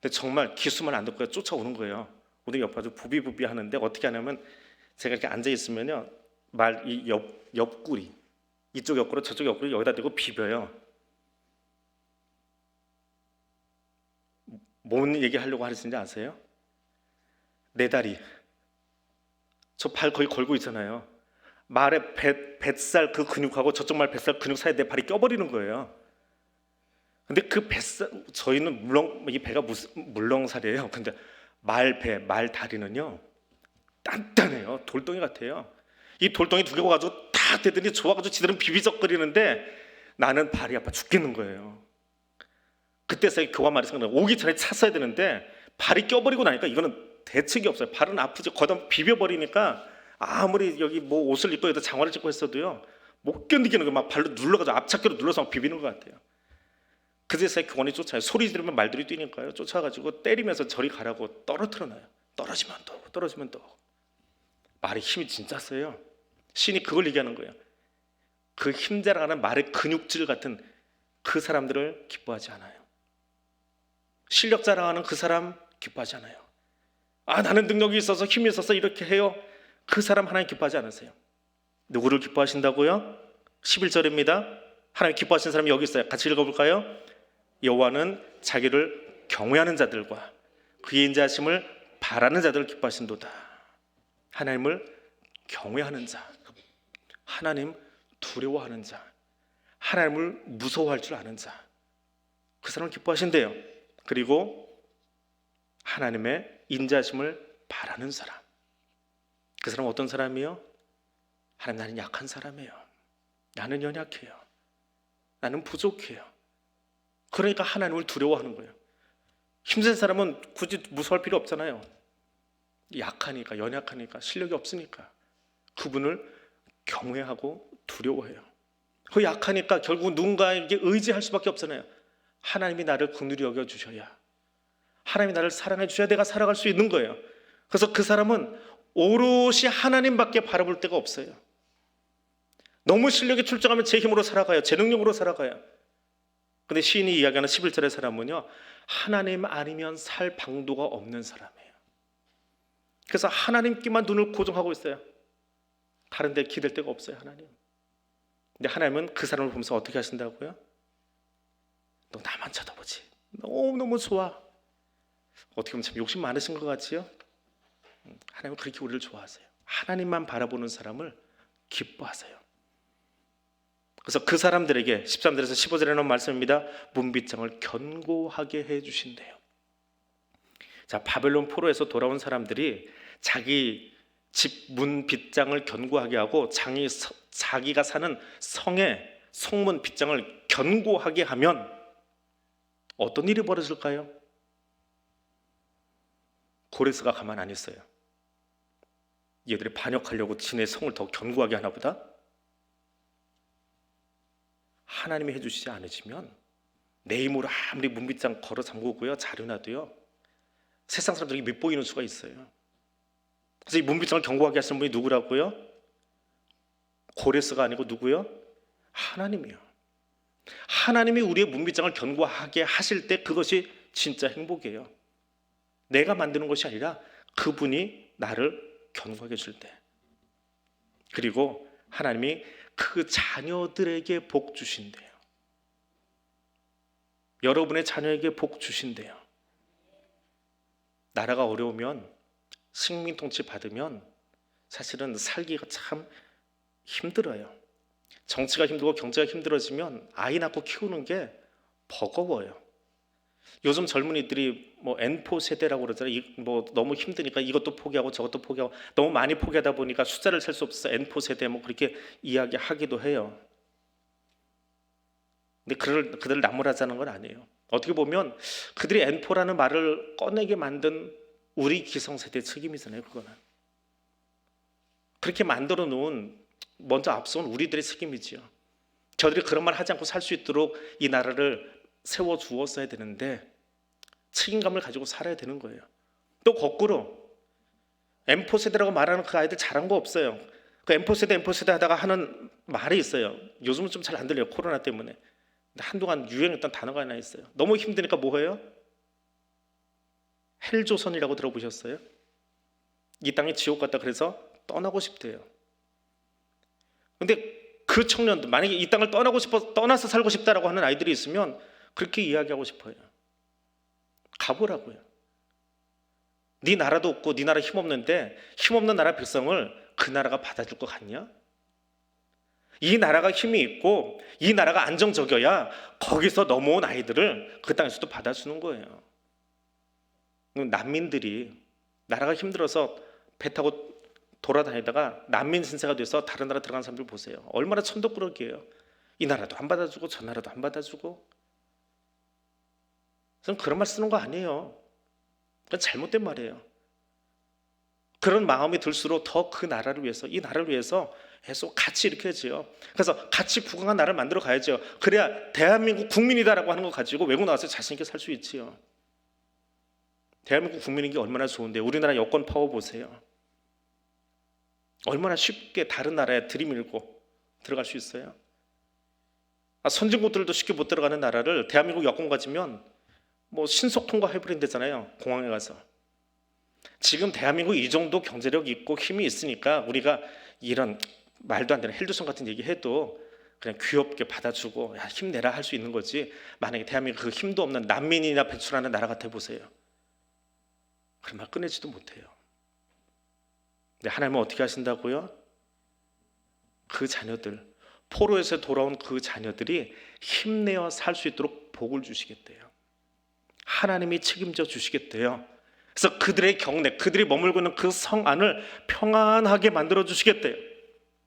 근데 정말 기수만 안 듣고 쫓아오는 거예요. 우리 옆에 아주 부비부비 하는데 어떻게 하냐면 제가 이렇게 앉아 있으면요, 말 이 옆구리, 이쪽 옆구리 저쪽 옆구리 여기다 대고 비벼요. 뭔 얘기하려고 하시는지 아세요? 내 다리, 저 발 거의 걸고 있잖아요. 말의 뱃살 그 근육하고 저쪽 말 뱃살 근육 사이에 내 발이 껴버리는 거예요. 근데 그 뱃살, 저희는 물렁, 이 배가 물렁살이에요. 근데 말 다리는요 단단해요. 돌덩이 같아요. 이 돌덩이 두 개 가지고 탁 대더니 좋아가지고 지들은 비비적거리는데 나는 발이 아파 죽겠는 거예요. 그때서야 교관 말이 생각나요. 오기 전에 찼어야 되는데 발이 껴버리고 나니까 이거는 대책이 없어요. 발은 아프지. 거기다 비벼버리니까 아무리 여기 뭐 옷을 입고 여기다 장화를 찍고 했어도요 못 견디겠는 거예요. 막 발로 눌러가지고 앞차기로 눌러서 막 비비는 것 같아요. 그제서야 교관이 쫓아요. 소리 지르면 말들이 뛰니까요. 쫓아가지고 때리면서 저리 가라고 떨어뜨려놔요. 떨어지면 또 말의 힘이 진짜 세요. 신이 그걸 얘기하는 거예요. 그 힘 자랑하는 말의 근육질 같은 그 사람들을 기뻐하지 않아요. 실력 자랑하는 그 사람 기뻐하지 않아요. 아, 나는 능력이 있어서 힘이 있어서 이렇게 해요. 그 사람 하나님 기뻐하지 않으세요. 누구를 기뻐하신다고요? 11절입니다. 하나님 기뻐하시는 사람이 여기 있어요. 같이 읽어볼까요? 여호와는 자기를 경외하는 자들과 그의 인자하심을 바라는 자들을 기뻐하신도다. 하나님을 경외하는 자, 하나님 두려워하는 자, 하나님을 무서워할 줄 아는 자, 그 사람을 기뻐하신대요. 그리고 하나님의 인자하심을 바라는 사람, 그 사람은 어떤 사람이요? 하나님, 나는 약한 사람이에요. 나는 연약해요. 나는 부족해요. 그러니까 하나님을 두려워하는 거예요. 힘센 사람은 굳이 무서워할 필요 없잖아요. 약하니까, 연약하니까, 실력이 없으니까 그분을 경외하고 두려워해요. 그 약하니까 결국 누군가에게 의지할 수밖에 없잖아요. 하나님이 나를 긍휼히 여겨주셔야, 하나님이 나를 사랑해 주셔야 내가 살아갈 수 있는 거예요. 그래서 그 사람은 오롯이 하나님밖에 바라볼 데가 없어요. 너무 실력이 출중하면 제 힘으로 살아가요. 제 능력으로 살아가요. 근데 시인이 이야기하는 11절의 사람은요, 하나님 아니면 살 방도가 없는 사람이에요. 그래서 하나님께만 눈을 고정하고 있어요. 다른 데 기댈 데가 없어요, 하나님. 근데 하나님은 그 사람을 보면서 어떻게 하신다고요? 너 나만 쳐다보지. 너무너무 좋아. 어떻게 보면 참 욕심 많으신 것 같지요? 하나님은 그렇게 우리를 좋아하세요. 하나님만 바라보는 사람을 기뻐하세요. 그래서 그 사람들에게 13절에서 15절에 나온 말씀입니다. 문빗장을 견고하게 해주신대요. 자, 바벨론 포로에서 돌아온 사람들이 자기 집 문 빗장을 견고하게 하고 자기가 사는 성의 성문 빗장을 견고하게 하면 어떤 일이 벌어질까요? 고레스가 가만 안 있어요. 얘들이 반역하려고 지네 성을 더 견고하게 하나 보다. 하나님이 해주시지 않으시면 내 힘으로 아무리 문빗장 걸어 잠그고요, 자르나도요, 세상 사람들에게 밉보이는 수가 있어요. 그래서 이 문빗장을 견고하게 하시는 분이 누구라고요? 고레스가 아니고 누구요? 하나님이요. 하나님이 우리의 문빗장을 견고하게 하실 때 그것이 진짜 행복이에요. 내가 만드는 것이 아니라 그분이 나를 견고하게 해줄 때. 그리고 하나님이 그 자녀들에게 복 주신대요. 여러분의 자녀에게 복 주신대요. 나라가 어려우면, 식민 통치 받으면 사실은 살기가 참 힘들어요. 정치가 힘들고 경제가 힘들어지면 아이 낳고 키우는 게 버거워요. 요즘 젊은이들이 뭐 N4 세대라고 그러잖아요. 뭐 너무 힘드니까 이것도 포기하고 저것도 포기하고 너무 많이 포기하다 보니까 숫자를 셀 수 없어서 N4 세대 뭐 그렇게 이야기하기도 해요. 근데 그들을 나무라자는 건 아니에요. 어떻게 보면 그들이 N4라는 말을 꺼내게 만든 우리 기성세대의 책임이잖아요. 그거는 그렇게 만들어 놓은 먼저 앞서온 우리들의 책임이지요. 저들이 그런 말 하지 않고 살 수 있도록 이 나라를 세워주었어야 되는데 책임감을 가지고 살아야 되는 거예요. 또 거꾸로 M4 세대라고 말하는 그 아이들 잘한 거 없어요. 그 M4 세대 하다가 하는 말이 있어요. 요즘은 좀 잘 안 들려요, 코로나 때문에. 근데 한동안 유행했던 단어가 하나 있어요. 너무 힘드니까 뭐 해요? 헬조선이라고 들어보셨어요? 이 땅이 지옥 같다 그래서 떠나고 싶대요. 근데 그 청년들, 만약에 이 땅을 떠나고 싶어서 떠나서 살고 싶다라고 하는 아이들이 있으면 그렇게 이야기하고 싶어요. 가보라고요. 네 나라도 없고 네 나라 힘없는데 힘없는 나라 백성을 그 나라가 받아줄 것 같냐? 이 나라가 힘이 있고 이 나라가 안정적이어야 거기서 넘어온 아이들을 그 땅에서도 받아주는 거예요. 난민들이 나라가 힘들어서 배 타고 돌아다니다가 난민 신세가 돼서 다른 나라 들어간 사람들 보세요. 얼마나 천덕꾸러기예요. 이 나라도 안 받아주고 저 나라도 안 받아주고. 저는 그런 말 쓰는 거 아니에요. 그건 잘못된 말이에요. 그런 마음이 들수록 더 그 나라를 위해서, 이 나라를 위해서 계속 같이 이렇게 해야죠. 그래서 같이 부강한 나라를 만들어 가야죠. 그래야 대한민국 국민이다라고 하는 거 가지고 외국 나가서 자신 있게 살 수 있지요. 대한민국 국민인 게 얼마나 좋은데 우리나라 여권 파워 보세요. 얼마나 쉽게 다른 나라에 들이밀고 들어갈 수 있어요. 선진국들도 쉽게 못 들어가는 나라를 대한민국 여권 가지면 뭐 신속 통과해버린다잖아요. 공항에 가서. 지금 대한민국 이 정도 경제력 있고 힘이 있으니까 우리가 이런 말도 안 되는 헬조선 같은 얘기 해도 그냥 귀엽게 받아주고 야, 힘내라 할 수 있는 거지. 만약에 대한민국 그 힘도 없는 난민이나 배출하는 나라 같아 보세요. 그런 말 꺼내지도 못해요. 근데 하나님은 어떻게 하신다고요? 그 자녀들, 포로에서 돌아온 그 자녀들이 힘내어 살 수 있도록 복을 주시겠대요. 하나님이 책임져 주시겠대요. 그래서 그들의 경내, 그들이 머물고 있는 그 성 안을 평안하게 만들어 주시겠대요.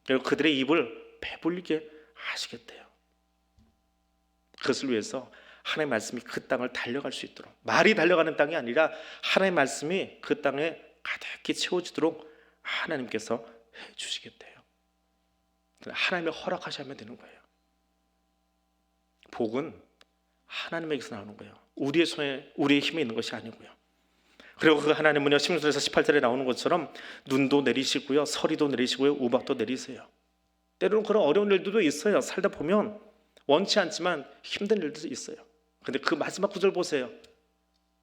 그리고 그들의 입을 배불리게 하시겠대요. 그것을 위해서 하나님의 말씀이 그 땅을 달려갈 수 있도록, 말이 달려가는 땅이 아니라 하나님의 말씀이 그 땅에 가득히 채워지도록 하나님께서 해주시겠대요. 하나님의 허락하시면 되는 거예요. 복은 하나님에게서 나오는 거예요. 우리의 손에, 우리의 힘에 있는 것이 아니고요. 그리고 그 하나님은요, 16절에서 18절에 나오는 것처럼 눈도 내리시고요, 서리도 내리시고요, 우박도 내리세요. 때로는 그런 어려운 일들도 있어요. 살다 보면 원치 않지만 힘든 일들도 있어요. 근데 그 마지막 구절 보세요.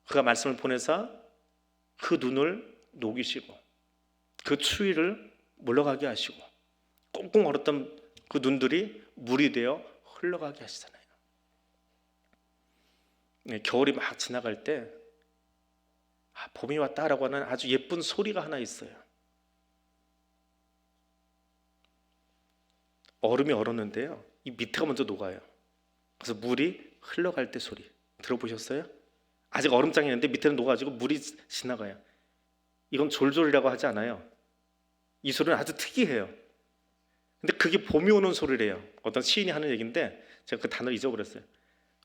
그가 말씀을 보내사 그 눈을 녹이시고 그 추위를 물러가게 하시고 꽁꽁 얼었던 그 눈들이 물이 되어 흘러가게 하시잖아요. 겨울이 막 지나갈 때 봄이 왔다라고 하는 아주 예쁜 소리가 하나 있어요. 얼음이 얼었는데요, 이 밑에가 먼저 녹아요. 그래서 물이 흘러갈 때 소리 들어보셨어요? 아직 얼음장이 있는데 밑에는 녹아가지고 물이 지나가요. 이건 졸졸이라고 하지 않아요. 이 소리는 아주 특이해요. 근데 그게 봄이 오는 소리래요. 어떤 시인이 하는 얘기인데 제가 그 단어를 잊어버렸어요.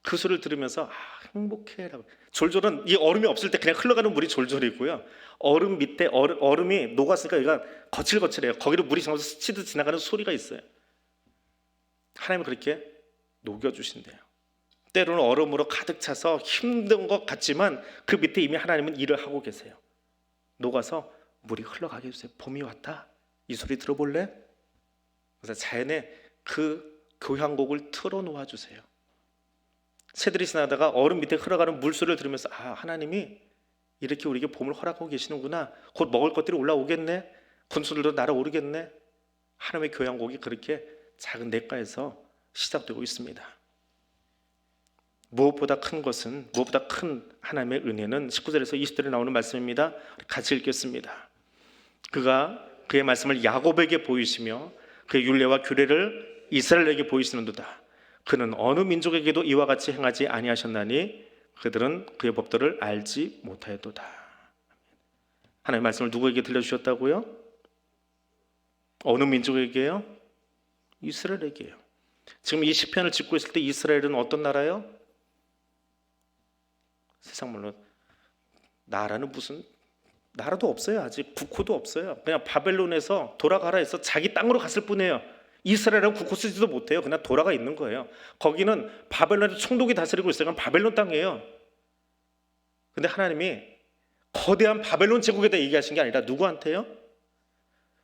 그 소리를 들으면서 행복해라고. 졸졸은 이 얼음이 없을 때 그냥 흘러가는 물이 졸졸이고요, 얼음 밑에 얼음이 녹았으니까 여기가 거칠거칠해요. 거기로 물이 지나가서 스치듯 지나가는 소리가 있어요. 하나님은 그렇게 녹여주신대요. 때로는 얼음으로 가득 차서 힘든 것 같지만 그 밑에 이미 하나님은 일을 하고 계세요. 녹아서 물이 흘러가게 해주세요. 봄이 왔다, 이 소리 들어볼래? 그래서 자연의 그 교향곡을 틀어놓아 주세요. 새들이 지나다가 얼음 밑에 흘러가는 물소리를 들으면서 하나님이 이렇게 우리에게 봄을 허락하고 계시는구나, 곧 먹을 것들이 올라오겠네, 군수들도 날아오르겠네. 하나님의 교향곡이 그렇게 작은 냇가에서 시작되고 있습니다. 무엇보다 큰 것은, 무엇보다 큰 하나님의 은혜는 19절에서 20절에 나오는 말씀입니다. 같이 읽겠습니다. 그가 그의 말씀을 야곱에게 보이시며 그의 율례와 규례를 이스라엘에게 보이시는도다. 그는 어느 민족에게도 이와 같이 행하지 아니하셨나니 그들은 그의 법도를 알지 못하였도다. 하나님의 말씀을 누구에게 들려주셨다고요? 어느 민족에게요? 이스라엘에게요. 지금 이 시편을 짓고 있을 때 이스라엘은 어떤 나라요? 세상 물론 나라는 무슨 나라도 없어요. 아직 국호도 없어요. 그냥 바벨론에서 돌아가라 해서 자기 땅으로 갔을 뿐이에요. 이스라엘은 국호 쓰지도 못해요. 그냥 돌아가 있는 거예요. 거기는 바벨론의 총독이 다스리고 있어요. 그냥 바벨론 땅이에요. 근데 하나님이 거대한 바벨론 제국에 대해 얘기하신 게 아니라 누구한테요?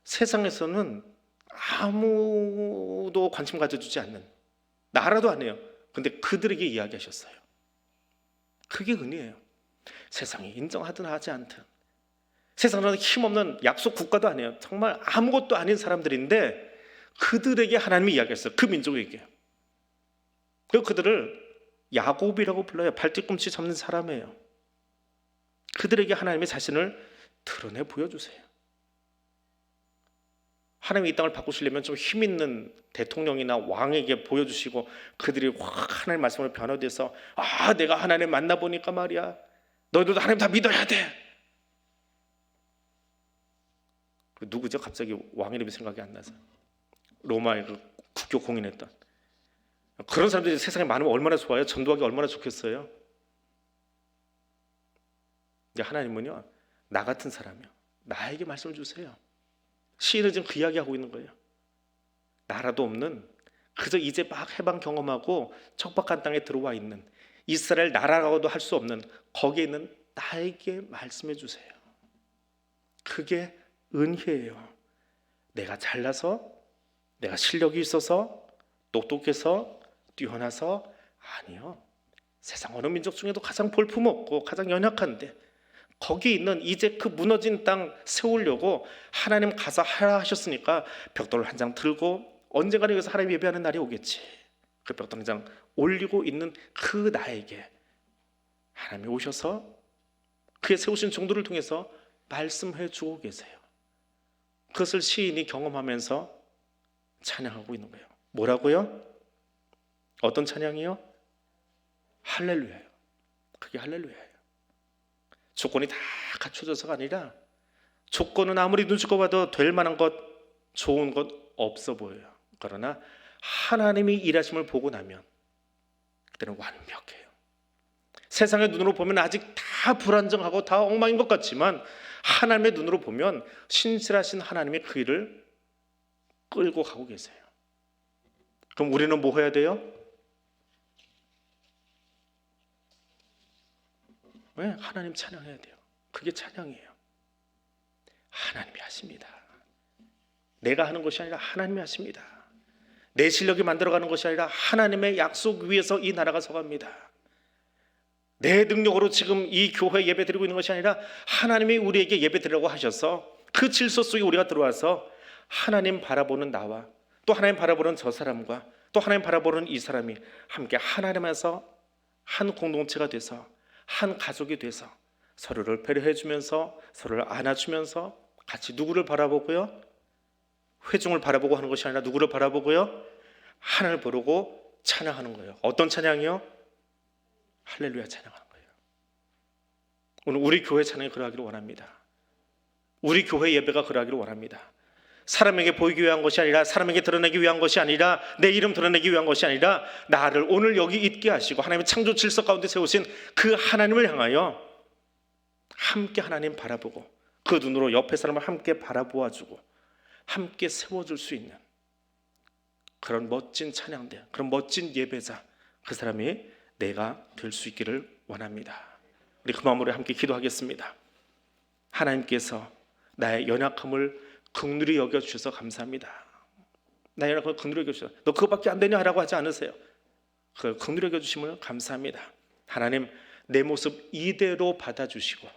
세상에서는 아무도 관심 가져주지 않는 나라도 아니에요. 근데 그들에게 이야기하셨어요. 그게 은혜예요. 세상이 인정하든 하지 않든, 세상은 힘없는 약속 국가도 아니에요. 정말 아무것도 아닌 사람들인데 그들에게 하나님이 이야기했어요. 그 민족에게. 그리고 그들을 야곱이라고 불러요. 발뒤꿈치 잡는 사람이에요. 그들에게 하나님의 자신을 드러내 보여주세요. 하나님이 이 땅을 바꾸시려면 좀 힘있는 대통령이나 왕에게 보여주시고 그들이 확 하나님의 말씀으로 변화돼서 내가 하나님 만나보니까 말이야, 너희들도 하나님 다 믿어야 돼. 누구죠? 갑자기 왕 이름이 생각이 안 나서. 로마의 그 국교 공인했던 그런 사람들이 세상에 많으면 얼마나 좋아요? 전도하기 얼마나 좋겠어요? 이제 하나님은요, 나 같은 사람이요, 나에게 말씀을 주세요. 시인은 지금 그 이야기하고 있는 거예요. 나라도 없는, 그저 이제 막 해방 경험하고 척박한 땅에 들어와 있는, 이스라엘 나라라고도 할 수 없는 거기에 있는 나에게 말씀해 주세요. 그게 은혜예요. 내가 잘나서, 내가 실력이 있어서, 똑똑해서, 뛰어나서 아니요. 세상 어느 민족 중에도 가장 볼품없고 가장 연약한데 거기 있는 이제 그 무너진 땅 세우려고 하나님 가서 하라 하셨으니까 벽돌 한 장 들고 언젠가는 여기서 하나님 예배하는 날이 오겠지. 그 벽돌 한 장 올리고 있는 그 나에게 하나님이 오셔서 그의 세우신 종들을 통해서 말씀해 주고 계세요. 그것을 시인이 경험하면서 찬양하고 있는 거예요. 뭐라고요? 어떤 찬양이요? 할렐루야예요. 그게 할렐루야예요. 조건이 다 갖춰져서가 아니라 조건은 아무리 눈치껏 봐도 될 만한 것, 좋은 것 없어 보여요. 그러나 하나님이 일하심을 보고 나면 그때는 완벽해요. 세상의 눈으로 보면 아직 다 불안정하고 다 엉망인 것 같지만 하나님의 눈으로 보면 신실하신 하나님의 그 일을 끌고 가고 계세요. 그럼 우리는 뭐 해야 돼요? 왜? 하나님 찬양해야 돼요. 그게 찬양이에요. 하나님이 하십니다. 내가 하는 것이 아니라 하나님이 하십니다. 내 실력이 만들어가는 것이 아니라 하나님의 약속 위에서 이 나라가 서갑니다. 내 능력으로 지금 이 교회에 예배드리고 있는 것이 아니라 하나님이 우리에게 예배드리라고 하셔서 그 질서 속에 우리가 들어와서 하나님 바라보는 나와 또 하나님 바라보는 저 사람과 또 하나님 바라보는 이 사람이 함께 하나님에서 한 공동체가 돼서 한 가족이 돼서 서로를 배려해 주면서 서로를 안아주면서 같이 누구를 바라보고요? 회중을 바라보고 하는 것이 아니라 누구를 바라보고요? 하나님을 부르고 찬양하는 거예요. 어떤 찬양이요? 할렐루야 찬양하는 거예요. 오늘 우리 교회 찬양이 그러하기를 원합니다. 우리 교회 예배가 그러하기를 원합니다. 사람에게 보이기 위한 것이 아니라 사람에게 드러내기 위한 것이 아니라 내 이름 드러내기 위한 것이 아니라 나를 오늘 여기 있게 하시고 하나님의 창조 질서 가운데 세우신 그 하나님을 향하여 함께 하나님 바라보고 그 눈으로 옆에 사람을 함께 바라보아주고 함께 세워줄 수 있는 그런 멋진 찬양대, 그런 멋진 예배자, 그 사람이 내가 될 수 있기를 원합니다. 우리 그 마음으로 함께 기도하겠습니다. 하나님께서 나의 연약함을 긍휼히 여겨주셔서 감사합니다. 나의 연약함을 긍휼히 여겨주셔서 너 그거밖에 안 되냐 라고 하지 않으세요. 그 긍휼히 여겨주심을 감사합니다. 하나님 내 모습 이대로 받아주시고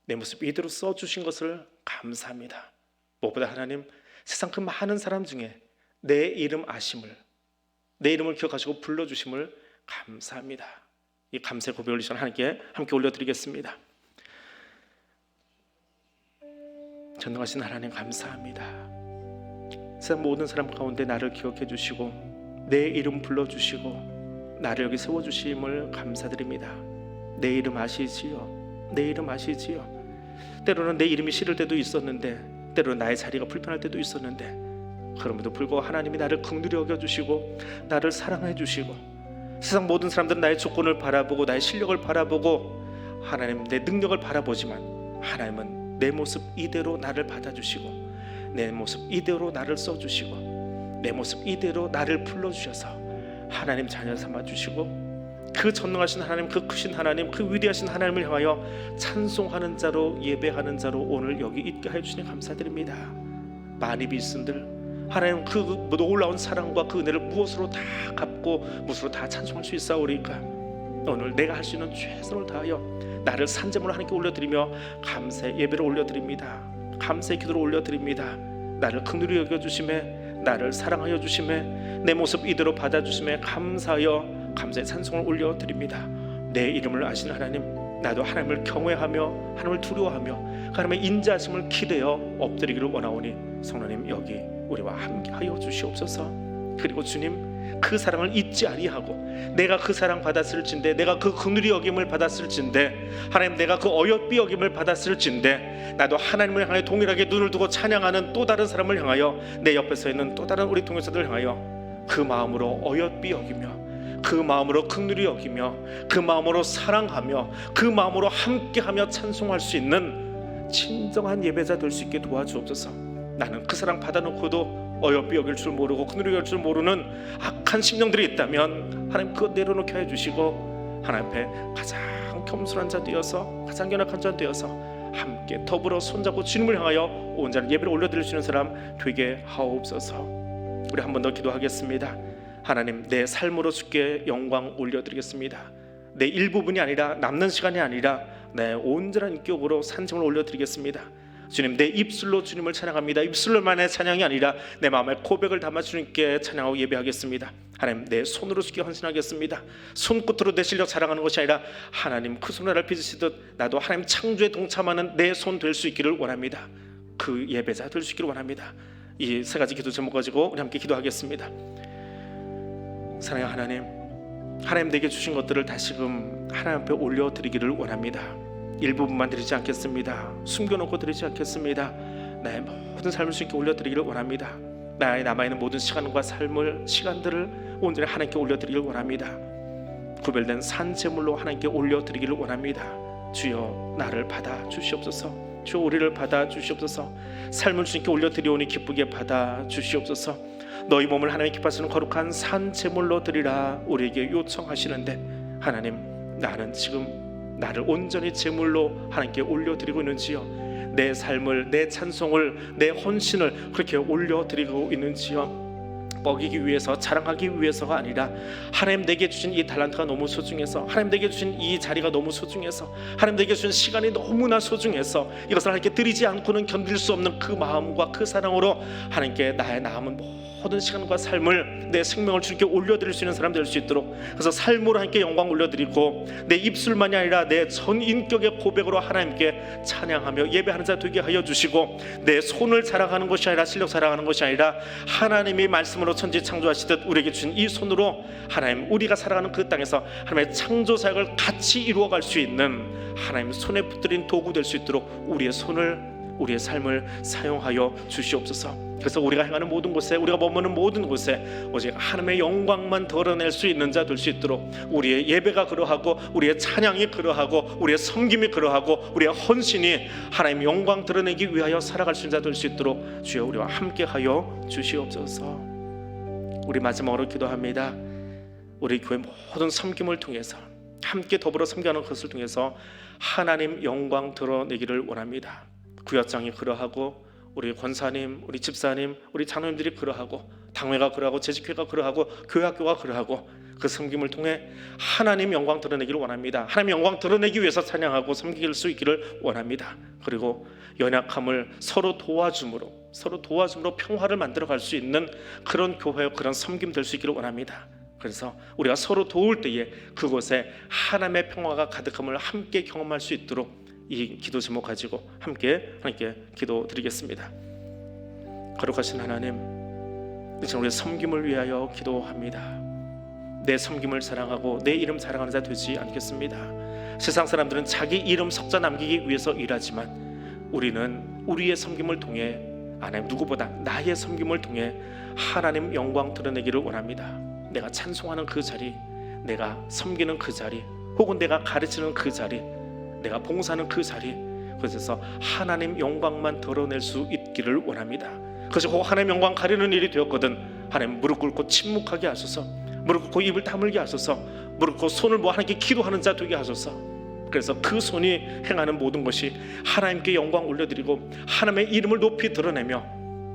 내 모습 이대로 써주신 것을 감사합니다. 무엇보다 하나님 세상 그 많은 사람 중에 내 이름 아심을 내 이름을 기억하시고 불러주심을 감사합니다. 이 감사의 고백을 이 시간 하나님께 함께 올려드리겠습니다. 전능하신 하나님 감사합니다. 세상 모든 사람 가운데 나를 기억해 주시고 내 이름 불러주시고 나를 여기 세워주심을 감사드립니다. 내 이름 아시지요? 내 이름 아시지요? 때로는 내 이름이 싫을 때도 있었는데 때로는 나의 자리가 불편할 때도 있었는데 그럼에도 불구하고 하나님이 나를 긍휼히 여겨주시고 나를 사랑해 주시고 세상 모든 사람들은 나의 조건을 바라보고 나의 실력을 바라보고 하나님 내 능력을 바라보지만 하나님은 내 모습 이대로 나를 받아주시고 내 모습 이대로 나를 써주시고 내 모습 이대로 나를 불러주셔서 하나님 자녀 삼아주시고 그 전능하신 하나님, 그 크신 하나님, 그 위대하신 하나님을 향하여 찬송하는 자로 예배하는 자로 오늘 여기 있게 해주시니 감사드립니다. 많이 빚은들 하나님 그 놀라운 사랑과 그 은혜를 무엇으로 다 갚고 무엇으로 다 찬송할 수 있사오리까? 오늘 내가 할 수 있는 최선을 다하여 나를 산제물로 하나님께 올려드리며 감사의 예배를 올려드립니다. 감사의 기도를 올려드립니다. 나를 긍휼히 여겨주심에 나를 사랑하여 주심에 내 모습 이대로 받아주심에 감사하여 감사의 찬송을 올려드립니다. 내 이름을 아시는 하나님, 나도 하나님을 경외하며 하나님을 두려워하며 하나님의 인자하심을 기대어 엎드리기를 원하오니 성령님 여기 우리와 함께하여 주시옵소서. 그리고 주님 그 사랑을 잊지 아니하고 내가 그 사랑 받았을진데 내가 그 긍휼히 여김을 받았을진데 하나님 내가 그 어여삐 여김을 받았을진데 나도 하나님을 향해 동일하게 눈을 두고 찬양하는 또 다른 사람을 향하여 내 옆에 서 있는 또 다른 우리 동역자들을 향하여 그 마음으로 어여삐 여기며 그 마음으로 긍휼히 여기며 그 마음으로 사랑하며 그 마음으로 함께하며 찬송할 수 있는 진정한 예배자 될 수 있게 도와주옵소서. 나는 그 사랑 받아놓고도 어여삐 여길 줄 모르고 긍휼히 여길 줄 모르는 악한 심령들이 있다면 하나님 그것 내려놓게 해주시고 하나님 앞에 가장 겸손한 자 되어서 가장 연약한 자 되어서 함께 더불어 손잡고 주님을 향하여 온전한 예배를 올려드릴 수 있는 사람 되게 하옵소서. 우리 한 번 더 기도하겠습니다. 하나님 내 삶으로 주께 영광 올려드리겠습니다. 내 일부분이 아니라 남는 시간이 아니라 내 온전한 인격으로 산증을 올려드리겠습니다. 주님 내 입술로 주님을 찬양합니다. 입술로만의 찬양이 아니라 내 마음의 고백을 담아 주님께 찬양하고 예배하겠습니다. 하나님 내 손으로 주께 헌신하겠습니다. 손끝으로 내 실력 자랑하는 것이 아니라 하나님 그 손을 나를 빚으시듯 나도 하나님 창조에 동참하는 내 손 될 수 있기를 원합니다. 그 예배자 될 수 있기를 원합니다. 이 세 가지 기도 제목 가지고 우리 함께 기도하겠습니다. 사랑의 하나님, 하나님 내게 주신 것들을 다시금 하나님 앞에 올려드리기를 원합니다. 일부분만 드리지 않겠습니다. 숨겨놓고 드리지 않겠습니다. 나의 모든 삶을 주님께 올려드리기를 원합니다. 나의 남아있는 모든 시간과 시간들을 온전히 하나님께 올려드리기를 원합니다. 구별된 산제물로 하나님께 올려드리기를 원합니다. 주여 나를 받아 주시옵소서. 주여 우리를 받아 주시옵소서. 삶을 주님께 올려드리오니 기쁘게 받아 주시옵소서. 너희 몸을 하나님 기뻐하시는 거룩한 산제물로 드리라 우리에게 요청하시는데 하나님 나는 지금 나를 온전히 제물로 하나님께 올려드리고 있는지요? 내 삶을 내 찬송을 내 헌신을 그렇게 올려드리고 있는지요? 덕보이기 위해서, 자랑하기 위해서가 아니라 하나님 내게 주신 이 달란트가 너무 소중해서, 하나님 내게 주신 이 자리가 너무 소중해서, 하나님 내게 주신 시간이 너무나 소중해서 이것을 하나님께 드리지 않고는 견딜 수 없는 그 마음과 그 사랑으로 하나님께 나의 남은 모든 시간과 삶을, 내 생명을 주님께 올려드릴 수 있는 사람 될 수 있도록, 그래서 삶으로 하나님께 영광 올려드리고 내 입술만이 아니라 내 전 인격의 고백으로 하나님께 찬양하며 예배하는 자 되게 하여 주시고, 내 손을 자랑하는 것이 아니라, 실력 자랑하는 것이 아니라 하나님이 말씀으로 천지 창조하시듯 우리에게 주신 이 손으로 하나님, 우리가 살아가는 그 땅에서 하나님의 창조 사역을 같이 이루어갈 수 있는 하나님 손에 붙들린 도구 될 수 있도록 우리의 손을, 우리의 삶을 사용하여 주시옵소서. 그래서 우리가 행하는 모든 곳에, 우리가 머무는 모든 곳에 오직 하나님의 영광만 드러낼 수 있는 자 될 수 있도록, 우리의 예배가 그러하고, 우리의 찬양이 그러하고, 우리의 섬김이 그러하고, 우리의 헌신이 하나님의 영광 드러내기 위하여 살아갈 수 있는 자 될 수 있도록 주여 우리와 함께하여 주시옵소서. 우리 마지막으로 기도합니다. 우리 교회 모든 섬김을 통해서, 함께 더불어 섬겨하는 것을 통해서 하나님 영광 드러내기를 원합니다. 구역장이 그러하고, 우리 권사님, 우리 집사님, 우리 장로님들이 그러하고, 당회가 그러하고, 재직회가 그러하고, 교회학교가 그러하고, 그 섬김을 통해 하나님 영광 드러내기를 원합니다. 하나님 영광 드러내기 위해서 찬양하고 섬길 수 있기를 원합니다. 그리고 연약함을 서로 도와줌으로 평화를 만들어갈 수 있는 그런 교회, 그런 섬김 될 수 있기를 원합니다. 그래서 우리가 서로 도울 때에 그곳에 하나님의 평화가 가득함을 함께 경험할 수 있도록 이 기도 제목 가지고 함께 기도드리겠습니다. 거룩하신 하나님, 이제 우리의 섬김을 위하여 기도합니다. 내 섬김을 사랑하고 내 이름 자랑하는 자 되지 않겠습니다. 세상 사람들은 자기 이름 석자 남기기 위해서 일하지만 우리는 우리의 섬김을 통해, 하나님 누구보다 나의 섬김을 통해 하나님 영광 드러내기를 원합니다. 내가 찬송하는 그 자리, 내가 섬기는 그 자리, 혹은 내가 가르치는 그 자리, 내가 봉사하는 그 자리, 그래서 하나님 영광만 드러낼 수 있기를 원합니다. 그것이 혹 하나님 영광 가리는 일이 되었거든 하나님 무릎 꿇고 침묵하게 하소서, 무릎 꿇고 입을 다물게 하소서, 무릎 꿇고 손을 하나님께 기도하는 자 되게 하소서. 그래서 그 손이 행하는 모든 것이 하나님께 영광 올려드리고 하나님의 이름을 높이 드러내며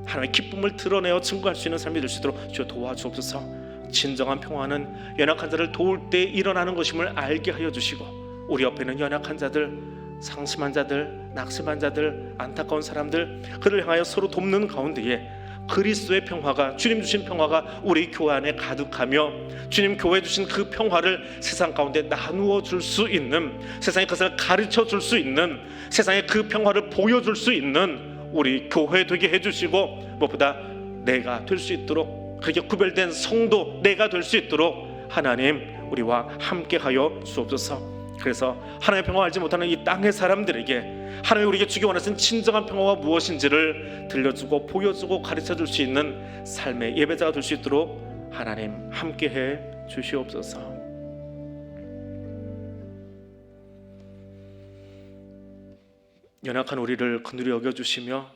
하나님의 기쁨을 드러내어 증거할 수 있는 삶이 될 수 있도록 주여 도와주옵소서. 진정한 평화는 연약한 자를 도울 때 일어나는 것임을 알게 하여 주시고, 우리 옆에는 연약한 자들, 상심한 자들, 낙심한 자들, 안타까운 사람들, 그를 향하여 서로 돕는 가운데에 그리스도의 평화가, 주님 주신 평화가 우리 교회 안에 가득하며 주님 교회 주신 그 평화를 세상 가운데 나누어 줄 수 있는, 세상에 그것을 가르쳐 줄 수 있는, 세상에 그 평화를 보여줄 수 있는 우리 교회 되게 해주시고, 무엇보다 내가 될 수 있도록, 그렇게 구별된 성도 내가 될 수 있도록 하나님 우리와 함께하여 주옵소서. 그래서 하나님의 평화 알지 못하는 이 땅의 사람들에게 하나님이 우리에게 주기 원하시는 진정한 평화가 무엇인지를 들려주고 보여주고 가르쳐줄 수 있는 삶의 예배자가 될 수 있도록 하나님 함께해 주시옵소서. 연약한 우리를 긍휼히 여겨주시며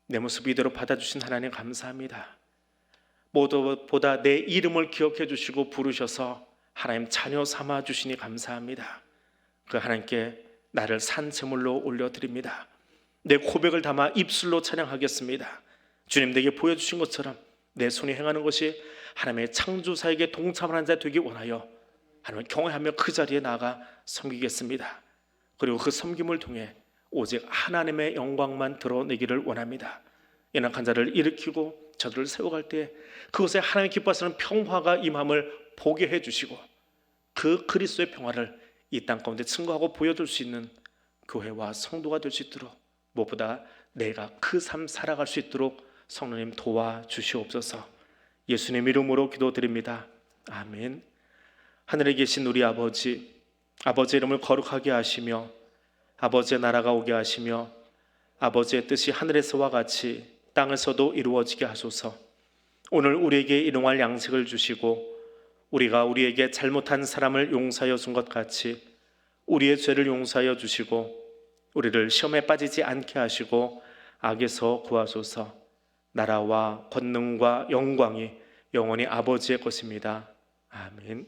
내 모습 이대로 받아주신 하나님 감사합니다. 무엇보다 내 이름을 기억해 주시고 부르셔서 하나님 자녀 삼아 주시니 감사합니다. 그 하나님께 나를 산 제물로 올려드립니다. 내 고백을 담아 입술로 찬양하겠습니다. 주님 내게 보여주신 것처럼 내 손이 행하는 것이 하나님의 창조사에게 동참하는 자 되기 원하여 하나님을 경외하며 그 자리에 나아가 섬기겠습니다. 그리고 그 섬김을 통해 오직 하나님의 영광만 드러내기를 원합니다. 연약한 자를 일으키고 저들을 세워갈 때 그것에 하나님 기뻐하시는 평화가 임함을 보게 해주시고, 그 그리스도의 평화를 이 땅 가운데 증거하고 보여줄 수 있는 교회와 성도가 될 수 있도록, 무엇보다 내가 그 삶 살아갈 수 있도록 성령님 도와주시옵소서. 예수님 이름으로 기도드립니다. 아멘. 하늘에 계신 우리 아버지, 아버지의 이름을 거룩하게 하시며 아버지의 나라가 오게 하시며 아버지의 뜻이 하늘에서와 같이 땅에서도 이루어지게 하소서. 오늘 우리에게 일용할 양식을 주시고 우리가 우리에게 잘못한 사람을 용서하여 준 것 같이 우리의 죄를 용서하여 주시고 우리를 시험에 빠지지 않게 하시고 악에서 구하소서. 나라와 권능과 영광이 영원히 아버지의 것입니다. 아멘.